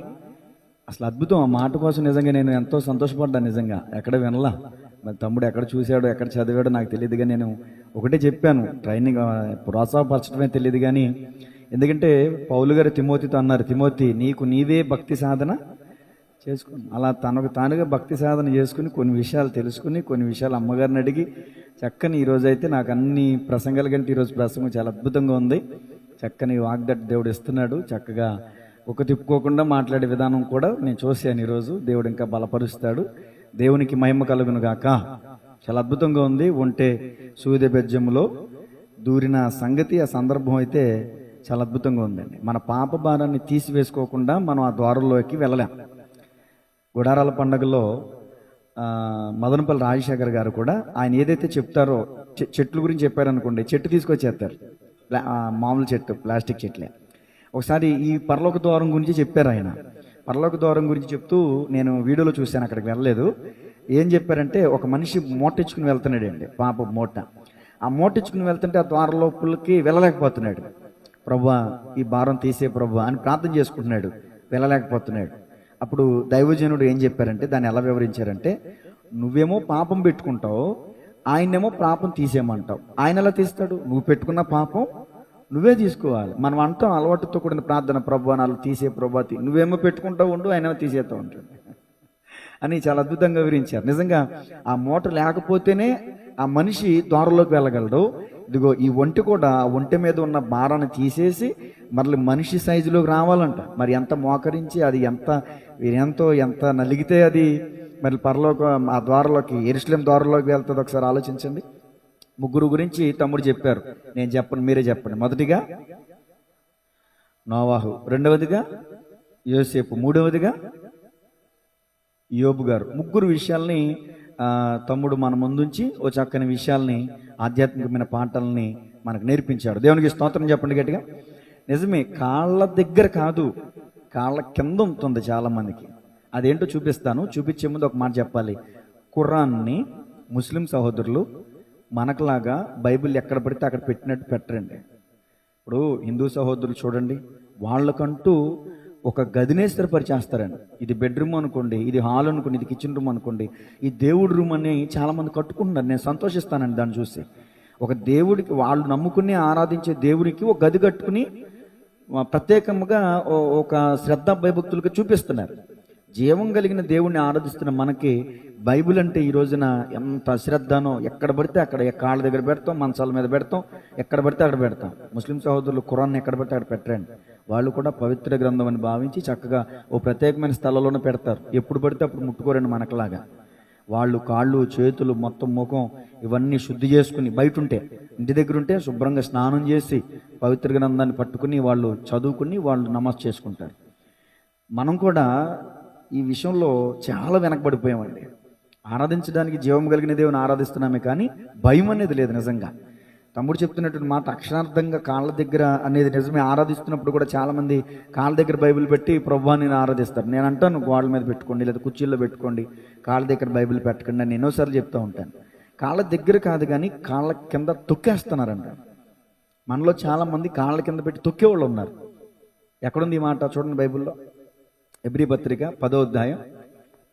అసలు అద్భుతం. ఆ మాట కోసం నిజంగా నేను ఎంతో సంతోషపడ్డాను. నిజంగా ఎక్కడ వినలా. మరి తమ్ముడు ఎక్కడ చూశాడో ఎక్కడ చదివాడో నాకు తెలియదు, కానీ నేను ఒకటే చెప్పాను, ట్రైనింగ్ ప్రోత్సాహపరచడమే తెలియదు. కానీ ఎందుకంటే పౌలు గారు తిమోతితో అన్నారు, తిమోతి నీకు నీవే భక్తి సాధన చేసుకుని. అలా తనకు తానుగా భక్తి సాధన చేసుకుని కొన్ని విషయాలు తెలుసుకుని, కొన్ని విషయాలు అమ్మగారిని అడిగి చక్కని ఈరోజైతే నాకు అన్ని ప్రసంగాల కంటే ఈరోజు ప్రసంగం చాలా అద్భుతంగా ఉంది. చక్కని వాగ్దట్ దేవుడు ఇస్తున్నాడు. చక్కగా ఒక తిప్పుకోకుండా మాట్లాడే విధానం కూడా నేను చూశాను ఈరోజు. దేవుడు ఇంకా బలపరుస్తాడు. దేవునికి మహిమ కలుగును గాక. చాలా అద్భుతంగా ఉంది. ఒంటె సూది బెజ్జంలో దూరిన సంగతి, ఆ సందర్భం అయితే చాలా అద్భుతంగా ఉందండి. మన పాప భారాన్ని తీసివేసుకోకుండా మనం ఆ ద్వారంలోకి వెళ్ళలేం. గుడారాల పండుగలో మదనపల్లి రాజశేఖర్ గారు కూడా ఆయన ఏదైతే చెప్తారో, చెట్ల గురించి చెప్పారనుకోండి, చెట్టు తీసుకొచ్చేస్తారు. మామూలు చెట్టు, ప్లాస్టిక్ చెట్లే. ఒకసారి ఈ పరలోక ద్వారం గురించి చెప్పారు ఆయన. పరలోక ద్వారం గురించి చెప్తూ నేను వీడియోలో చూశాను, అక్కడికి వెళ్ళలేదు. ఏం చెప్పారంటే, ఒక మనిషి మూట ఇచ్చుకుని వెళ్తున్నాడు అండి, పాప మూట. ఆ మూట ఇచ్చుకుని వెళ్తుంటే ఆ ద్వారం లోపలికి వెళ్ళలేకపోతున్నాడు. ప్రభువా ఈ భారం తీసే ప్రభువా అని ప్రార్థన చేసుకుంటున్నాడు, వెళ్ళలేకపోతున్నాడు. అప్పుడు దైవజనుడు ఏం చెప్పారంటే, దాన్ని ఎలా వివరించారంటే, నువ్వేమో పాపం పెట్టుకుంటావు, ఆయనేమో పాపం తీసేయమంటావు. ఆయన ఎలా తీస్తాడు? నువ్వు పెట్టుకున్న పాపం నువ్వే తీసుకోవాలి. మనం అంటాం అలవాటుతో కూడిన ప్రార్థన, ప్రభు నాలు తీసే ప్రభా, నువ్వేమో పెట్టుకుంటావు ఉండు, ఆయన తీసేస్తూ ఉంటాడు అని చాలా అద్భుతంగా వివరించారు. నిజంగా ఆ మూట లేకపోతేనే ఆ మనిషి ద్వారంలోకి వెళ్ళగలడు. ఇదిగో ఈ ఒంటి కూడా, ఆ ఒంటి మీద ఉన్న భారాన్ని తీసేసి మళ్ళీ మనిషి సైజులోకి రావాలంట. మరి ఎంత మోకరించి, అది ఎంత నలిగితే అది మరి పరలోక ఆ ద్వారంలోకి, యెరూషలేము ద్వారంలోకి వెళ్తుంది. ఒకసారి ఆలోచించండి. ముగ్గురు గురించి తమ్ముడు చెప్పారు, నేను చెప్పను, మీరే చెప్పండి. మొదటిగా నోవాహు, రెండవదిగా యోసేపు, మూడవదిగా యోబు గారు. ముగ్గురు విషయాల్ని తమ్ముడు మన ముందుంచి ఓ చక్కని విషయాల్ని, ఆధ్యాత్మికమైన పాఠాలని మనకు నేర్పించాడు. దేవునికి స్తోత్రం చెప్పండి గట్టిగా. నిజమే, కాళ్ళ దగ్గర కాదు, కాళ్ళ కింద ఉంటుంది చాలా మందికి. అదేంటో చూపిస్తాను. చూపించే ముందు ఒక మాట చెప్పాలి. ఖురాన్ని ముస్లిం సహోదరులు మనకులాగా బైబిల్ ఎక్కడ పడితే అక్కడ పెట్టినట్టు పెట్టరండి. ఇప్పుడు హిందూ సహోదరులు చూడండి, వాళ్ళకంటూ ఒక గదినే స్థిరపరిచేస్తారండి. ఇది బెడ్రూమ్ అనుకోండి, ఇది హాల్ అనుకోండి, ఇది కిచెన్ రూమ్ అనుకోండి, ఈ దేవుడి రూమ్ అని చాలామంది కట్టుకుంటున్నారు. నేను సంతోషిస్తానండి దాన్ని చూసి. ఒక దేవుడికి, వాళ్ళు నమ్ముకుని ఆరాధించే దేవుడికి ఒక గది కట్టుకుని ప్రత్యేకంగా ఒక శ్రద్ధ భయభక్తులుగా చూపిస్తున్నారు. జీవం కలిగిన దేవుణ్ణి ఆరాధిస్తున్న మనకి బైబిల్ అంటే ఈ రోజున ఎంత శ్రద్ధనో, ఎక్కడ పడితే అక్కడ, కాళ్ళ దగ్గర పెడతాం, మంచాల మీద పెడతాం, ఎక్కడ పడితే అక్కడ పెడతాం. ముస్లిం సహోదరులు ఖురాన్ని ఎక్కడ పడితే అక్కడ పెట్టరండి. వాళ్ళు కూడా పవిత్ర గ్రంథం అని భావించి చక్కగా ఓ ప్రత్యేకమైన స్థలంలోనే పెడతారు. ఎప్పుడు పడితే అప్పుడు ముట్టుకోరండి మనకులాగా. వాళ్ళు కాళ్ళు, చేతులు, మొత్తం ముఖం ఇవన్నీ శుద్ధి చేసుకుని, బయట ఉంటే, ఇంటి దగ్గర ఉంటే శుభ్రంగా స్నానం చేసి పవిత్ర గ్రంథాన్ని పట్టుకుని వాళ్ళు చదువుకుని వాళ్ళు నమాజ్ చేసుకుంటారు. మనం కూడా ఈ విషయంలో చాలా వెనకబడిపోయామండి. ఆరాధించడానికి జీవం కలిగిన దేవుని ఆరాధిస్తున్నామే, కానీ భయం అనేది లేదు. నిజంగా తమ్ముడు చెప్తున్నటువంటి మాట అక్షరార్థంగా కాళ్ళ దగ్గర అనేది నిజమే. ఆరాధిస్తున్నప్పుడు కూడా చాలామంది కాళ్ళ దగ్గర బైబిల్ పెట్టి ప్రభువాన్ని ఆరాధిస్తారు. నేను అంటాను, గోడల మీద పెట్టుకోండి, లేదా కుర్చీల్లో పెట్టుకోండి, కాళ్ళ దగ్గర బైబిల్ పెట్టకండి అని ఎన్నోసార్లు చెప్తూ ఉంటాను. కాళ్ళ దగ్గర కాదు కానీ కాళ్ళ కింద తొక్కేస్తున్నారంట. మనలో చాలామంది కాళ్ళ కింద పెట్టి తొక్కేవాళ్ళు ఉన్నారు. ఎక్కడుంది ఈ మాట చూడండి బైబిల్లో. ఎబ్రీ పత్రిక 10వ అధ్యాయం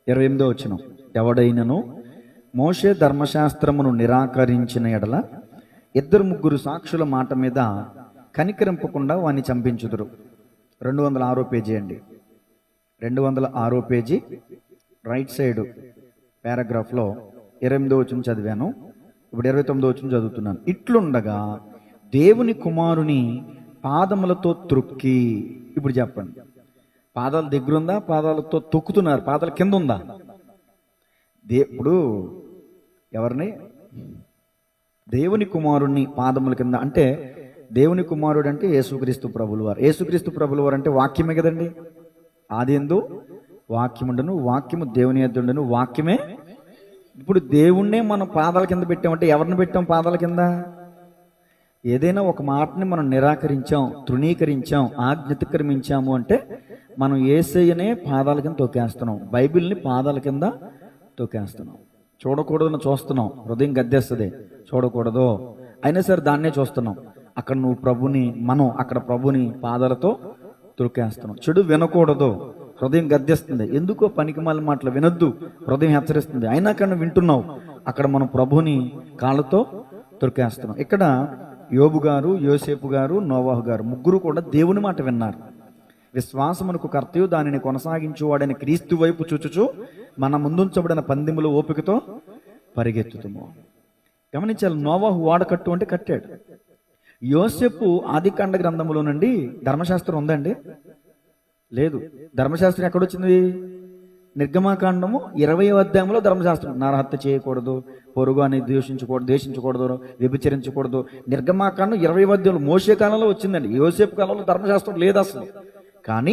28వ వచనం. ఎవడైనను మోషే ధర్మశాస్త్రమును నిరాకరించిన ఎడల 2-3 సాక్షుల మాట మీద కనికరింపకుండా వాణ్ణి చంపించుదురు. 206 పేజీ అండి, 206 పేజీ రైట్ సైడ్ పారాగ్రాఫ్లో 28వ వచనం చదివాను, ఇప్పుడు 29వ వచనం చదువుతున్నాను. ఇట్లుండగా దేవుని కుమారుని పాదములతో త్రొక్కి, ఇప్పుడు చెప్పండి, పాదాల దగ్గర ఉందా, పాదాలతో తొక్కుతున్నారు, పాదాల కింద ఉందా? ఇప్పుడు ఎవరిని? దేవుని కుమారుణ్ణి పాదముల కింద, అంటే దేవుని కుమారుడు అంటే యేసుక్రీస్తు ప్రభులు వారు. యేసుక్రీస్తు ప్రభులు వారు అంటే వాక్యమే కదండి. ఆదియందు వాక్యముండను, వాక్యము దేవుని యొద్ద ఉండెను, వాక్యమే. ఇప్పుడు దేవుణ్ణే మనం పాదాల కింద పెట్టామంటే ఎవరిని పెట్టాం పాదాల కింద? ఏదైనా ఒక మాటని మనం నిరాకరించాం, తృణీకరించాం, ఆజ్ఞతిక్రమించాము అంటే మనం యేసయ్యనే పాదాల కింద తొక్కేస్తున్నాం, బైబిల్ని పాదాల కింద తొక్కేస్తున్నాం. చూడకూడదని చూస్తున్నాం, హృదయం గద్దేస్తుంది, చూడకూడదు అయినా సరే దాన్నే చూస్తున్నాం. అక్కడ నువ్వు ప్రభుని, మనం అక్కడ ప్రభుని పాదాలతో తొక్కేస్తున్నాం. చెడు వినకూడదు, హృదయం గద్దేస్తుంది, ఎందుకో పనికిమాలిన మాటలు వినొద్దు, హృదయం హెచ్చరిస్తుంది, అయినా కానీ వింటున్నావు, అక్కడ మనం ప్రభుని కాళ్ళతో తొక్కేస్తున్నాం. ఇక్కడ యోబు గారు, యోసేపు గారు, నోవాహు గారు ముగ్గురు కూడా దేవుని మాట విన్నారు. విశ్వాసమునకు కర్తయు దానిని కొనసాగించువాడని క్రీస్తు వైపు చూచుచు మన ముందుంచబడిన పందెములు ఓపికతో పరిగెత్తుతాము. గమనించాలి, నోవాహు ఓడకట్టు అంటే కట్టాడు. యోసేపు ఆదికాండ గ్రంథములో నుండి ధర్మశాస్త్రం ఉందండి? లేదు. ధర్మశాస్త్రం ఎక్కడొచ్చింది? నిర్గమాకాండము 20వ అధ్యాయంలో ధర్మశాస్త్రం. నరహత్య చేయకూడదు, పొరుగు అని ద్వేషించకూడదు, వ్యభిచరించకూడదు. నిర్గమాకాండం 20వ అధ్యాయంలో మోషే కాలంలో వచ్చిందండి. యోసేపు కాలంలో ధర్మశాస్త్రం లేదు అసలు. కానీ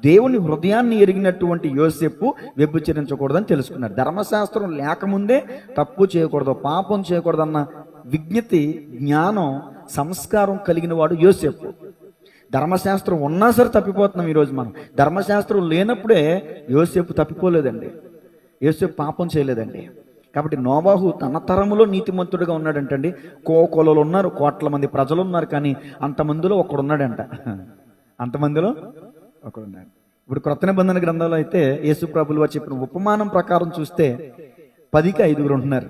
దేవుని హృదయాన్ని ఎరిగినటువంటి యోసేపు వ్యభిచరించకూడదని తెలుసుకున్నాడు. ధర్మశాస్త్రం లేకముందే తప్పు చేయకూడదు, పాపం చేయకూడదన్న విజ్ఞతి, జ్ఞానం, సంస్కారం కలిగిన వాడు యోసేపు. ధర్మశాస్త్రం ఉన్నా సరే తప్పిపోతున్నాం ఈరోజు మనం. ధర్మశాస్త్రం లేనప్పుడే యోసేపు తప్పిపోలేదండి, యోసేపు పాపం చేయలేదండి. కాబట్టి నోవాహు తన తరములో నీతిమంతుడిగా ఉన్నాడంటండి. కోకొలలు ఉన్నారు, కోట్ల మంది ప్రజలు ఉన్నారు, కానీ అంతమందిలో ఒకడున్నాడంట, అంతమందిలో ఒకడున్నాడు. ఇప్పుడు క్రొత్త నిబంధన గ్రంథంలో అయితే యేసు ప్రభులు వారు చెప్పిన ఉపమానం ప్రకారం చూస్తే 10కి 5 ఉంటున్నారు.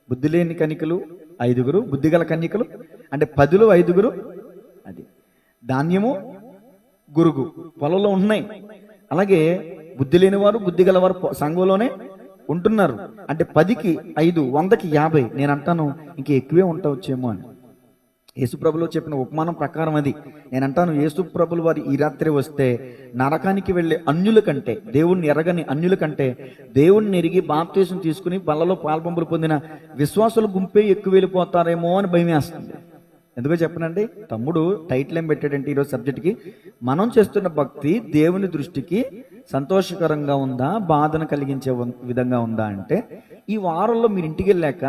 బుద్ధి లేని కన్యకలు 5, బుద్ధిగల కన్యకలు అంటే 10లో 5. అది ధాన్యము, గురుగు పొలంలో ఉన్నాయి. అలాగే బుద్ధి లేని వారు, బుద్ధి గలవారు సంఘంలోనే ఉంటున్నారు. అంటే 10కి 5, 100కి 50. నేను అంటాను ఇంక ఎక్కువే ఉండవచ్చేమో అని. యేసుప్రభులు చెప్పిన ఉపమానం ప్రకారం అది. నేను అంటాను, యేసుప్రభులు వారు ఈ రాత్రి వస్తే నరకానికి వెళ్ళే అన్యుల కంటే, దేవుణ్ణి ఎరగని అన్యుల కంటే, దేవుణ్ణి ఎరిగి బాప్తీసం తీసుకుని బల్లలో పాల్పంపులు పొందిన విశ్వాసుల గుంపే ఎక్కువ వెళ్ళిపోతారేమో అని భయం వేస్తుంది. ఎందుకో చెప్పనండి, తమ్ముడు టైటిల్ ఏం పెట్టాడంటే ఈరోజు సబ్జెక్ట్కి, మనం చేస్తున్న భక్తి దేవుని దృష్టికి సంతోషకరంగా ఉందా, బాధను కలిగించే విధంగా ఉందా అంటే, ఈ వారంలో మీరు ఇంటికి వెళ్ళాక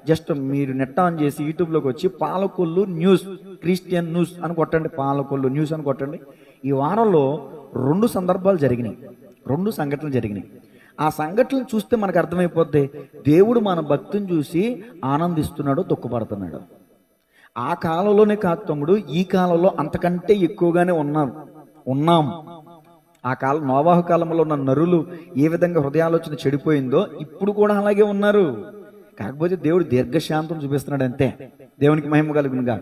జస్ట్ మీరు నెట్ ఆన్ చేసి యూట్యూబ్లోకి వచ్చి పాలకొల్లు న్యూస్, క్రిస్టియన్ న్యూస్ అని కొట్టండి, పాలకొల్లు న్యూస్ అని కొట్టండి. ఈ వారంలో 2 సందర్భాలు జరిగినాయి, 2 సంఘటనలు జరిగినాయి. ఆ సంఘటనలు చూస్తే మనకు అర్థమైపోద్ది, దేవుడు మన భక్తిని చూసి ఆనందిస్తున్నాడు, దుఃఖపడుతున్నాడు. ఆ కాలంలోనే కాదు తమ్ముడు, ఈ కాలంలో అంతకంటే ఎక్కువగానే ఉన్నాం. ఆ కాలం నోవాహు కాలంలో ఉన్న నరులు ఏ విధంగా హృదయాలోచన చెడిపోయిందో ఇప్పుడు కూడా అలాగే ఉన్నారు. కాకపోతే దేవుడు దీర్ఘశాంతం చూపిస్తున్నాడు అంతే. దేవునికి మహిమ కలుగునుగా.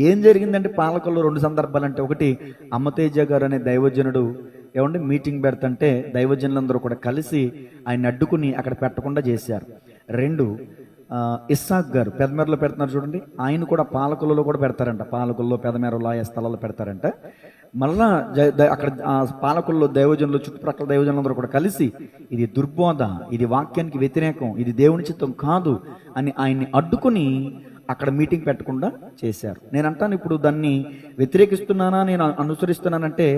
ఏం జరిగిందంటే పాలకొల్లో 2 సందర్భాలు అంటే, ఒకటి అమ్మతేజ గారు అనే దైవజనుడు మీటింగ్ పెడతంటే దైవజనులందరూ కూడా కలిసి ఆయన అడ్డుకుని అక్కడ పెట్టకుండా చేశారు. 2 ఇస్సాక్ గారు పెదమెరలో పెడుతున్నారు చూడండి, ఆయన కూడా పాలకొల్లులో కూడా పెడతారంట, పాలకొల్లో పెదమెరలో ఆ స్థలాల్లో పెడతారంట. మళ్ళా అక్కడ పాలకుల్లో దైవజనులు, చుట్టుప్రక్కల దైవజనులందరూ కూడా కలిసి ఇది దుర్బోధ, ఇది వాక్యానికి వ్యతిరేకం, ఇది దేవుని చిత్తం కాదు అని ఆయన్ని అడ్డుకుని అక్కడ మీటింగ్ పెట్టకుండా చేశారు. నేను అంటాను, ఇప్పుడు దాన్ని వ్యతిరేకిస్తున్నానా, నేను అనుసరిస్తున్నానంటే,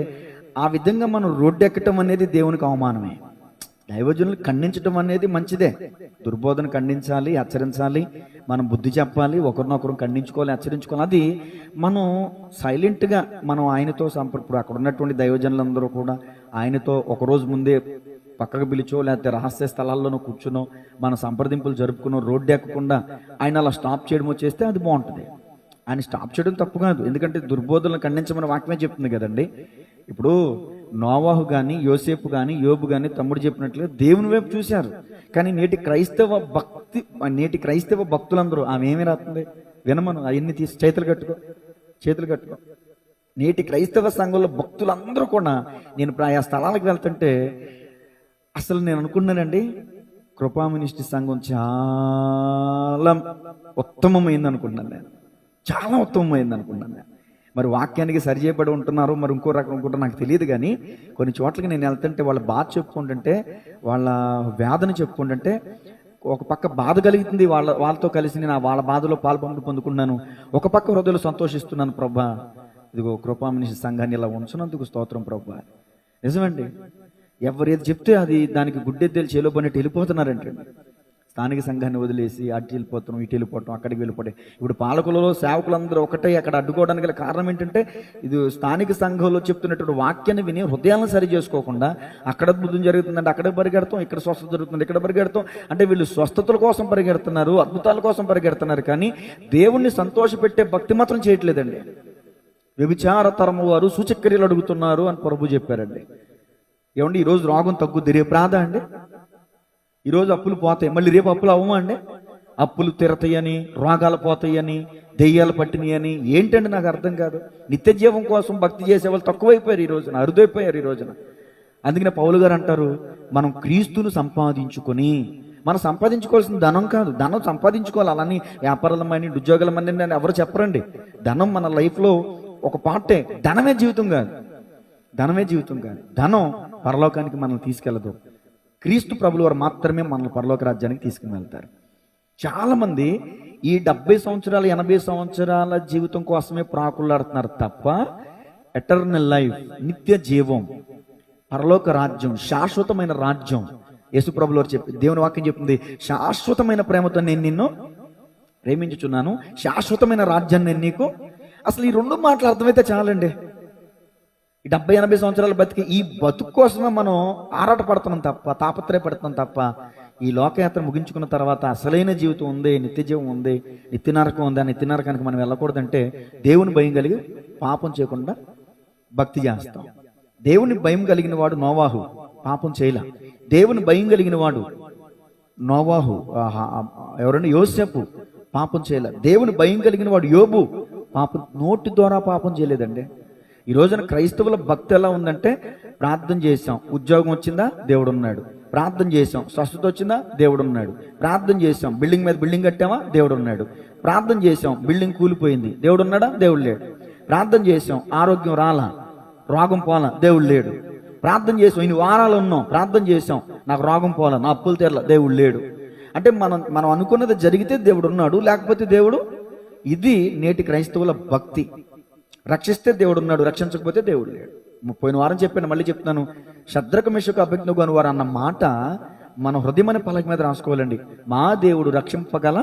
ఆ విధంగా మనం రోడ్డెక్కటం అనేది దేవునికి అవమానమే. దైవజనులు ఖండించడం అనేది మంచిదే, దుర్బోధన ఖండించాలి, హెచ్చరించాలి, మనం బుద్ధి చెప్పాలి, ఒకరినొకరు ఖండించుకోవాలి, హెచ్చరించుకోవాలి. అది మనం సైలెంట్గా మనం ఆయనతో ఇప్పుడు అక్కడ ఉన్నటువంటి దైవజనులందరూ కూడా ఆయనతో ఒకరోజు ముందే పక్కకు పిలిచో లేకపోతే రహస్య స్థలాల్లోనూ కూర్చునో మన సంప్రదింపులు జరుపుకునో రోడ్డు ఎక్కకుండా ఆయన అలా స్టాప్ చేయడమో చేస్తే అది బాగుంటుంది. ఆయన స్టాప్ చేయడం తప్పు కాదు, ఎందుకంటే దుర్బోధనలు ఖండించమని వాక్యమే చెప్తుంది కదండి. ఇప్పుడు నోవాహు కానీ, యోసేపు కానీ, యోబు కానీ తమ్ముడు చెప్పినట్లుగా దేవుని వైపు చూశారు. కానీ నేటి క్రైస్తవ భక్తులందరూ ఆమె ఏమి రాస్తుంది వినమను, అవన్నీ తీసి చేతులు కట్టుకో. నేటి క్రైస్తవ సంఘంలో భక్తులందరూ కూడా నేను ఆయా స్థలాలకు వెళ్తుంటే అసలు నేను అనుకున్నానండి, కృపా మినిస్ట్రీ సంఘం చాలా ఉత్తమమైంది అనుకున్నాను నేను, చాలా ఉత్తమమైంది అనుకున్నాను నేను. మరి వాక్యానికి సరిచేయబడి ఉంటున్నారు, మరి ఇంకో రకం అనుకుంటారు నాకు తెలియదు. కానీ కొన్ని చోట్లకి నేను వెళ్తుంటే వాళ్ళ బాధ చెప్పుకుంటుంటే, వాళ్ళ వేదన చెప్పుకుంటుంటే, ఒక పక్క బాధ కలుగుతుంది, వాళ్ళతో కలిసి నేను వాళ్ళ బాధలో పొందుకున్నాను. ఒక పక్క హృదయంలో సంతోషిస్తున్నాను, ప్రభా ఇదిగో కృపా మినిస్ట్రీ సంఘాన్ని ఇలా ఉంచినందుకు స్తోత్రం ప్రభా. నిజమండి, ఎవరేది చెప్తే అది దానికి గుడ్డెద్దెలు చేలో పన్నట్టు వెళ్ళిపోతున్నారంటే, స్థానిక సంఘాన్ని వదిలేసి అటు వెళ్ళిపోతాం, ఇటు వెళ్ళిపోవటం, అక్కడికి వెళ్ళిపోవడం. ఇప్పుడు పాలకులలో సేవకులందరూ ఒకటే అక్కడ అడ్డుకోవడానికి గల కారణం ఏంటంటే, ఇది స్థానిక సంఘంలో చెప్తున్నటువంటి వాక్యాన్ని విని హృదయాలను సరి చేసుకోకుండా అక్కడ అద్భుతం జరుగుతుందంటే అక్కడ పరిగెడతాం, ఇక్కడ స్వస్థత జరుగుతుంది ఇక్కడ పరిగెడతాం. అంటే వీళ్ళు స్వస్థతల కోసం పరిగెడుతున్నారు, అద్భుతాల కోసం పరిగెడుతున్నారు, కానీ దేవుణ్ణి సంతోషపెట్టే భక్తి మాత్రం చేయట్లేదండి. వ్యభిచార తరము వారు సూచక్రియలు అడుగుతున్నారు అని ప్రభు చెప్పారండి. ఏమండి, ఈరోజు రోగం తగ్గుద్ది, రేపు రాదా అండి? ఈరోజు అప్పులు పోతాయి, మళ్ళీ రేపు అప్పులు అవ్వమా అండి? అప్పులు తిరతాయని, రోగాలు పోతాయని, దెయ్యాలు పట్టినాయని ఏంటండి నాకు అర్థం కాదు. నిత్య జీవం కోసం భక్తి చేసే వాళ్ళు తక్కువైపోయారు ఈ రోజున, అరుదైపోయారు ఈ రోజున. అందుకనే పౌలు గారు అంటారు, మనం క్రీస్తును సంపాదించుకొని, మనం సంపాదించుకోవాల్సిన ధనం కాదు, ధనం సంపాదించుకోవాలి. అలాని వ్యాపారాలమని ఉద్యోగాలమని అని ఎవరు చెప్పరండి. ధనం మన లైఫ్లో ఒక పార్టే, ధనమే జీవితం కాదు. ధనం పరలోకానికి మనల్ని తీసుకెళ్ళదు. క్రీస్తు ప్రభుల వారు మాత్రమే మనల్ని పరలోక రాజ్యానికి తీసుకుని వెళ్తారు. చాలా మంది ఈ 70 సంవత్సరాలు 80 సంవత్సరాల జీవితం కోసమే ప్రాకులాడుతున్నారు తప్ప, ఎటర్నల్ లైఫ్, నిత్య జీవం, పరలోక రాజ్యం, శాశ్వతమైన రాజ్యం యేసు ప్రభుల వారు చెప్పి, దేవుని వాక్యం చెప్తుంది, శాశ్వతమైన ప్రేమతో నేను నిన్ను ప్రేమించుచున్నాను, శాశ్వతమైన రాజ్యాన్ని నేను నీకు. అసలు ఈ రెండు మాటలు అర్థమైతే చాలండి. ఈ 70-80 సంవత్సరాలు బతికి ఈ బతుకు కోసమే మనం ఆరాట పడుతున్నాం తప్ప, తాపత్రయపడుతున్నాం తప్ప, ఈ లోకయాత్ర ముగించుకున్న తర్వాత అసలైన జీవితం ఉంది, నిత్య జీవం ఉంది, నిత్య నరకం ఉంది. ఆ నిత్య నరకానికి మనం వెళ్ళకూడదంటే దేవుని భయం కలిగి పాపం చేయకుండా భక్తి చేస్తాం. దేవుని భయం కలిగిన వాడు నోవాహు పాపం చేయలే. దేవుని భయం కలిగిన వాడు నోవాహు, ఎవరంటే యోసేపు పాపం చేయలే. దేవుని భయం కలిగిన వాడు యోబు పాపం, నోటి ద్వారా పాపం చేయలేదండి. ఈ రోజున క్రైస్తవుల భక్తి ఎలా ఉందంటే, ప్రార్థన చేసాం, ఉద్యోగం వచ్చిందా, దేవుడు ఉన్నాడు. ప్రార్థన చేసాం, స్వస్థత వచ్చిందా, దేవుడు ఉన్నాడు. ప్రార్థన చేసాం, బిల్డింగ్ మీద బిల్డింగ్ కట్టామా, దేవుడు ఉన్నాడు. ప్రార్థన చేసాం, బిల్డింగ్ కూలిపోయింది, దేవుడు ఉన్నాడా, దేవుడు లేడు. ప్రార్థన చేసాం, ఆరోగ్యం రాలా, రోగం పోలా, దేవుడు లేడు. ప్రార్థన చేసాం, ఇన్ని వారాలు ఉన్నాం, ప్రార్థన చేసాం, నాకు రోగం పోలా, నా అప్పులు తీరలా, దేవుడు లేడు. అంటే మనం అనుకున్నది జరిగితే దేవుడు ఉన్నాడు, లేకపోతే దేవుడు. ఇది నేటి క్రైస్తవుల భక్తి. రక్షిస్తే దేవుడు ఉన్నాడు, రక్షించకపోతే దేవుడు లేడు. పోయిన వారం చెప్పాను, మళ్ళీ చెప్తున్నాను, శద్రకు మెషకు అభిజ్ఞకు అని వారు అన్న మాట మన హృదయమని పలక మీద రాసుకోవాలండి. మా దేవుడు రక్షింపగల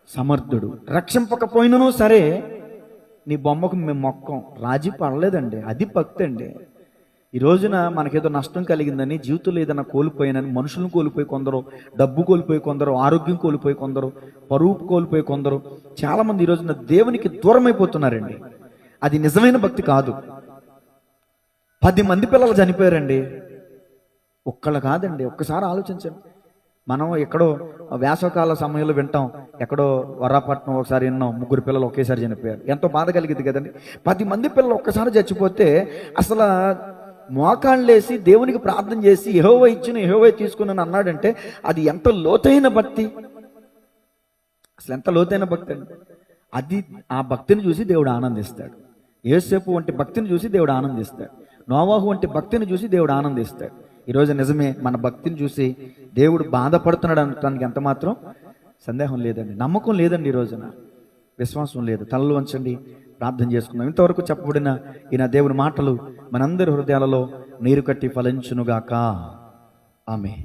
సమర్థుడు. రక్షింపకపోయినను సరే నీ బొమ్మకు మేము మొక్కం, రాజీ పడలేదండి. అది భక్తి అండి. ఈ రోజున మనకేదో నష్టం కలిగిందని, జీవితంలో ఏదైనా కోల్పోయానని మనుషులను కోల్పోయి కొందరు, డబ్బు కోల్పోయి కొందరు, ఆరోగ్యం కోల్పోయి కొందరు, పరువు కోల్పోయి కొందరు, చాలా మంది ఈ రోజున దేవునికి దూరం అయిపోతున్నారండి. అది నిజమైన భక్తి కాదు. 10 మంది పిల్లలు చనిపోయారండి, ఒక్కళ్ళు కాదండి. ఒక్కసారి ఆలోచించండి. మనం ఎక్కడో వేసవకాల సమయంలో వింటాం, ఎక్కడో వరాపట్నం ఒకసారి విన్నాం, 3 పిల్లలు ఒకేసారి చనిపోయారు. ఎంతో బాధ కలిగింది కదండి. 10 మంది పిల్లలు ఒక్కసారి చచ్చిపోతే అసలు మోకాళ్ళేసి దేవునికి ప్రార్థన చేసి యెహోవా ఇచ్చిన యెహోవా తీసుకున్నాను అన్నాడంటే అది ఎంత లోతైన భక్తి, అసలు ఎంత లోతైన భక్తి అండి. అది ఆ భక్తిని చూసి దేవుడు ఆనందిస్తాడు. యోసేపు వంటి భక్తిని చూసి దేవుడు ఆనందిస్తాడు. నోవాహు వంటి భక్తిని చూసి దేవుడు ఆనందిస్తాడు. ఈరోజు నిజమే, మన భక్తిని చూసి దేవుడు బాధపడుతున్నాడు అనడానికి ఎంత మాత్రం సందేహం లేదండి. నమ్మకం లేదండి, ఈ రోజున విశ్వాసం లేదు. తలలు వంచండి, ప్రార్థన చేసుకుందాం. ఇంతవరకు చెప్పబడిన ఈయన దేవుని మాటలు మనందరి హృదయాలలో నీరు కట్టి ఫలించునుగాక. ఆమేన్.